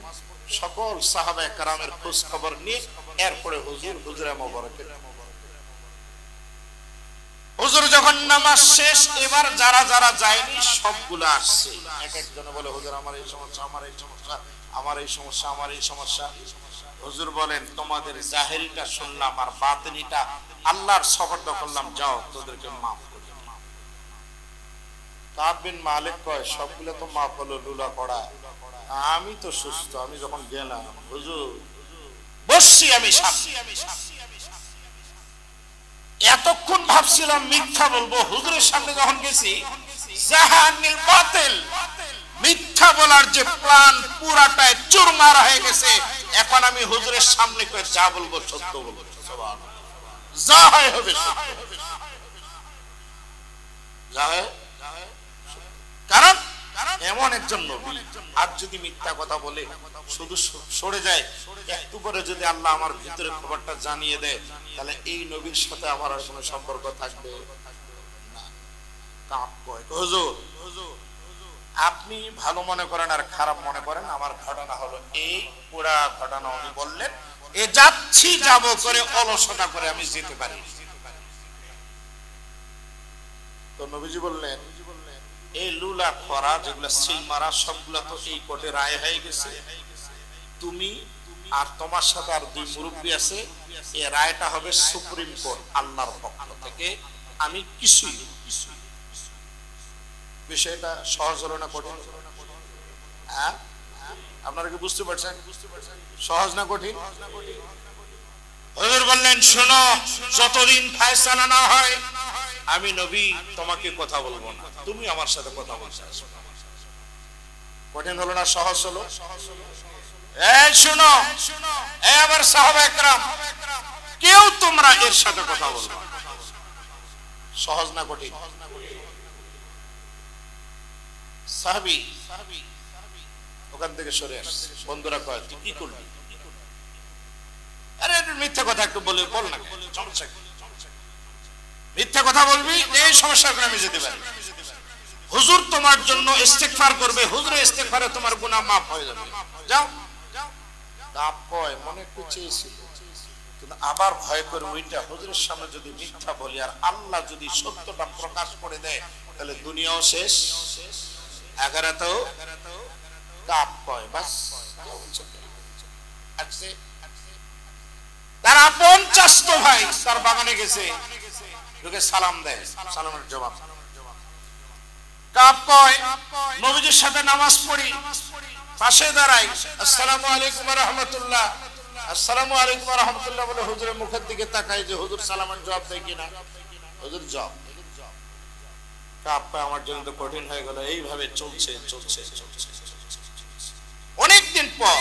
সকল সাহাবায়ে কেরামের খোঁজ খবর নিয়ে এরপরে হুজুরে মোবারকে। হুজুর যখন নামাজ শেষ, এবার যারা যারা যায়নি সবগুলো আসছে, এক একজনে বলে হুজুর আমার এই সমস্যা, আমার এই সমস্যা, আমার এই সমস্যা, আমার এই সমস্যা। হুজুর বলেন, তোমাদের জাহেরিটা শুনলাম আর বাতিনিটা আল্লাহর সফরটা করলাম, যাও তোদেরকে মাফ করে। কাব বিন মালিক কয়, সবগুলো তো মাফ হলো লুলা করা, আমি তো সুস্থ। আমি যখন গেলাম হুজুর বসছি, আমি এতক্ষণ ভাবছিলাম মিথ্যা বলবো, হুজুরের সামনে যখন গেছি জাহানিল বাতিল, মিথ্যা বলার যে প্ল্যান পুরাটাই চুরমার হয়ে গেছে। এখন আমি হুজুরের সামনে কয়ে যা বলবো সত্য বলবো, সুবহানাল্লাহ, যা হয় হবে সত্য, যা হয়। কারণ এমন একজন নবী, আর যদি মিথ্যা কথা বলে শুধু সরে যায়, একটু পরে যদি আল্লাহ আমার ভিতরে খবরটা জানিয়ে দেয়, তাহলে এই নবীর সাথে আমার আর কোনো সম্পর্ক থাকবে না। কাব কয়, হুজুর আপনি ভালো মনে করেন আর খারাপ মনে করেন, আমার ঘটনা হলো এই, পুরা ঘটনা উনি বললেন। এ যাচ্ছি যাব করে অলসতা করে আমি যেতে পারি। তো নবীজি বললেন, এই লুলা খরা যেগুলা সিলমারা সবগুলা তো এই কোর্টে রায় হয়ে গেছে, তুমি আর তোমার সাথে আর 2 মুরব্বী আছে, এই রায়টা হবে সুপ্রিম কোর্ট আল্লাহর পক্ষ থেকে। আমি কিছুই, বিষয়টা সহজ হলো না কঠিন? হ্যাঁ, আপনারা কি বুঝতে পারছেন? সহজ না কঠিন? হুজুর বললেন, শোনো, যতদিন ফয়সালা না হয় আমি নবী তোমাকে কথা বলবো না, তুমি আমার সাথে কথা বলছো। কঠিন হলো না সহজ হলো? এই শোনো, এই আবার সাহাবায়ে কেরাম, কেউ তোমরা এর সাথে কথা বলবে। সহজ না কঠিন? সাহাবী ওখান থেকে সরে আসছে। বন্ধুরা কয়, তুই কি করবি? আরে মিথ্যা কথা একটু বল না, সমস্যা কি? মিথ্যা কথা বলবি, এই সমস্যার কারণে আমি যেতে পারি। হুজুর তোমার জন্য ইস্তেগফার করবে, হুজুরের ইস্তেগফারে তোমার গুনাহ মাফ হয়ে যাবে, যাও। কাব কয়, মনে একটু চেয়েছিল, কিন্তু আবার ভয় করে ওইটা হুজুরের সামনে যদি মিথ্যা বলি আর আল্লাহ যদি সত্যটা প্রকাশ করে দেয়, তাহলে দুনিয়াও শেষ, আখিরাতেও। কাব কয়, বাস আজকে তার 50 ভাই তার বাগানে গেছে, লোকে সালাম দেয়, সালামের জবাব। কাব কয়, নবীজির সাথে নামাজ পড়ি, পাশে দাঁড়াই, আসসালামু আলাইকুম ওয়া রাহমাতুল্লাহ, আসসালামু আলাইকুম ওয়া রাহমাতুল্লাহ বলে হুজুরের মুখের দিকে তাকাই যে হুজুর সালামের জবাব দেয় কিনা। হুজুর জবাব। কাপটা আমার জন্য তো কঠিন হয়ে গেল। এইভাবে চলছে চলছে চলছে। অনেকদিন পর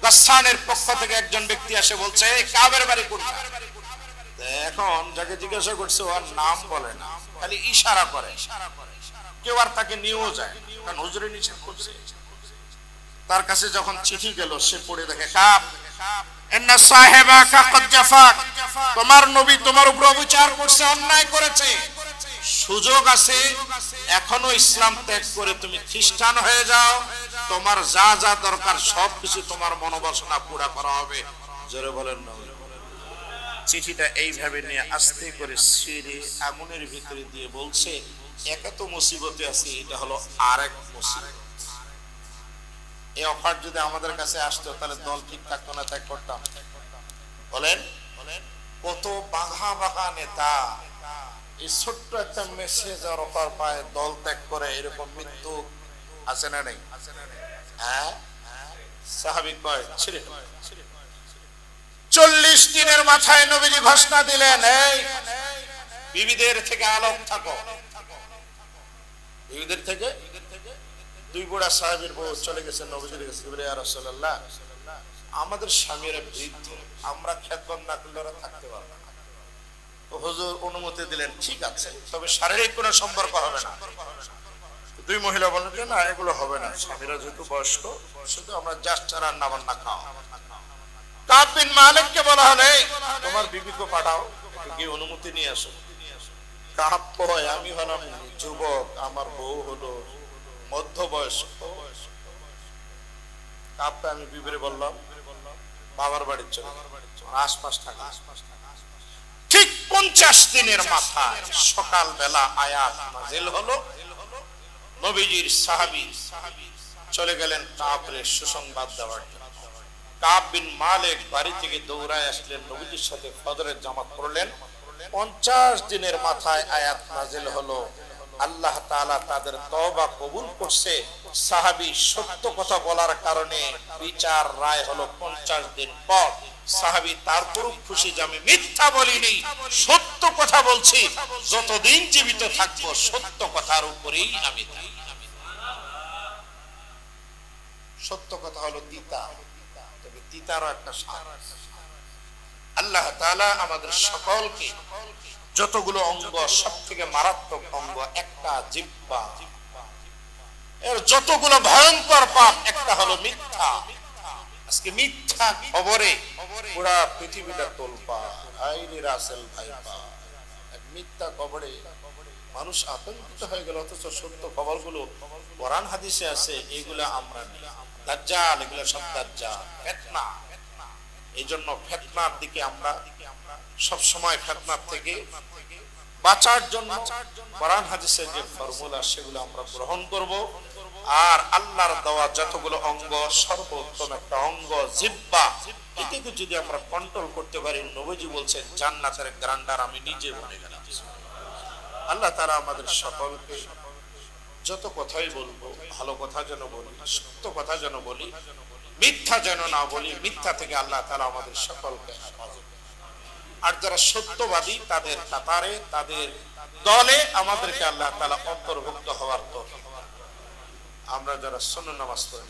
গাসসানের পক্ষ থেকে একজন ব্যক্তি আসে বলছে, কাবের বাড়ি কোনটা? এখন যাকে জিজ্ঞাসা করছে ওর নাম বলে না, খালি ইশারা করে। কেউ আর তাকে নিয়েও যায়, কারণ হুজুরে নিষেধ করছে। তার কাছে যখন চিঠি গেল, সে পড়ে দেখে, কাব ইন্না সাহিবাকা ক্বাদ জাফাক, তোমার নবী তোমার উপর অবিচার করছে, অন্যায় করেছে। সুযোগ আছে, এখনো ইসলাম ত্যাগ করে তুমি খ্রিস্টান হয়ে যাও, তোমার যা যা দরকার সবকিছু তোমার মনোবাসনা পুরা করা হবে। জোরে বলেন না। চিঠিটা এইভাবে নিয়ে আস্তে করে ছিঁড়ে আগুনের ভিতরে দিয়ে বলছে, একা তো মুসিবতে আছি, এটা হলো আরেক মুসিবত। এই অফার যদি আমাদের কাছে আসতো তাহলে দল ঠিক থাকতো না, ত্যাগ করতাম? বলেন, কত বাঘা বাঘা নেতা এই ছোট্ট একটা মেসেজ আর অফার পায়, দল ত্যাগ করে। এরকম মৃত্যু আছে না নেই? হ্যাঁ, সাহাবী কয় ছিঁড়ে। 40 দিনের মাথায় নবীজি ঘোষণা দিলেন, এই বিবিদের থেকে আলোক থাকো। বিবিদের থেকে দুই বুড়া সাহাবীর বউ চলে গেছে নবীজির কাছে, ইয়া রাসূলুল্লাহ, আমাদের স্বামীরা বৃদ্ধ, আমরা খেদমত না করলে ওরা থাকতে পারবে না। তো হুজুর অনুমতি দিলেন, ঠিক আছে, তবে শারীরিক কোনো সম্পর্ক হবে না। দুই মহিলা বললেন যে না, এগুলো হবে না, স্বামীরা যেহেতু বয়স্ক, শুধু আমরা জাস্ট রান্না বান্না খাও। কাব বিন মালিককে বলা হলে, তোমার বিবিকে পাঠাও, একটু গিয়ে অনুমতি নিয়ে আসো। কাব কয়, আমি হলাম যুবক, আমার বউ হলো মধ্যবয়স্ক। কাবকে আমি বিবিরে বললাম, বাবার বাড়ি চলে, আশপাশ থাকা। ঠিক 50 দিনের মাথায় সকালবেলা আয়াত নাযিল হলো। নবীজির সাহাবী চলে গেলেন কাবরে সুসংবাদ দেওয়ার জন্য। কাব বিন মালিক বাড়ি থেকে দৌড়ায় আসলেন, নবীজির সাথে ফজরের জামাত পড়লেন। 50 দিনের মাথায় আয়াত নাযিল হলো, আল্লাহ তাআলা তাদের তওবা কবুল করছে। সাহাবী সত্য কথা বলার কারণে বিচার রায় হলো 50 দিন পর। সাহাবী তারপরও খুশি যে আমি মিথ্যা বলিনি, সত্য কথা বলছি, যতদিন জীবিত থাকবো সত্য কথার উপরেই আমি থাকব। সত্য কথা হলো তিতা, তবে তিতারও একটা স্বাদ। আল্লাহ তাআলা আমাদের সকলকে যতগুলো অঙ্গ, সব থেকে মারাত্মক অঙ্গ একটা জিহ্বা, এর যতগুলো ভয়ঙ্কর পাপ, একটা হলো মিথ্যা। আজকে মিথ্যা খবরে পুরা পৃথিবীটা তোলপাড়। হায়রে রাসেল ভাইপা, এক মিথ্যা খবরে মানুষ আতঙ্কিত হয়ে গেল, অথচ সত্য খবরগুলো কোরআন হাদিসে আছে, এগুলা আমরা নেই। দাজ্জাল, এগুলো সব দাজ্জাল, ফিতনা। এইজন্য ফিতনার দিকে আমরা সব সময়, ফিতনার থেকে বাঁচার জন্য কোরআন হাদিসের যে ফর্মুলা, সেগুলো আমরা গ্রহণ করব। আর আল্লাহর দেওয়া যতগুলো অঙ্গ, সর্বোত্তম একটা অঙ্গ জিহ্বা, এটাকে যদি আমরা কন্ট্রোল করতে পারি, নবীজি বলছেন জান্নাতের গ্রান্ডার আমি নিজে বনে গেলাম। আল্লাহ তাআলা আমাদের সকলকে যত কথাই বলবো, ভালো কথা যেন বলি, সত্য কথা যেন বলি, মিথ্যা যেন না বলি। মিথ্যা থেকে আল্লাহ তাআলা আমাদের সকলকে হেফাজত। আর যারা সত্যবাদী, তাদের কাতারে, তাদের দলে আমাদেরকে আল্লাহ তাআলা অন্তর্ভুক্ত হওয়ার তৌফিক। আমরা যারা সুন্নাত নামাজ পড়ি,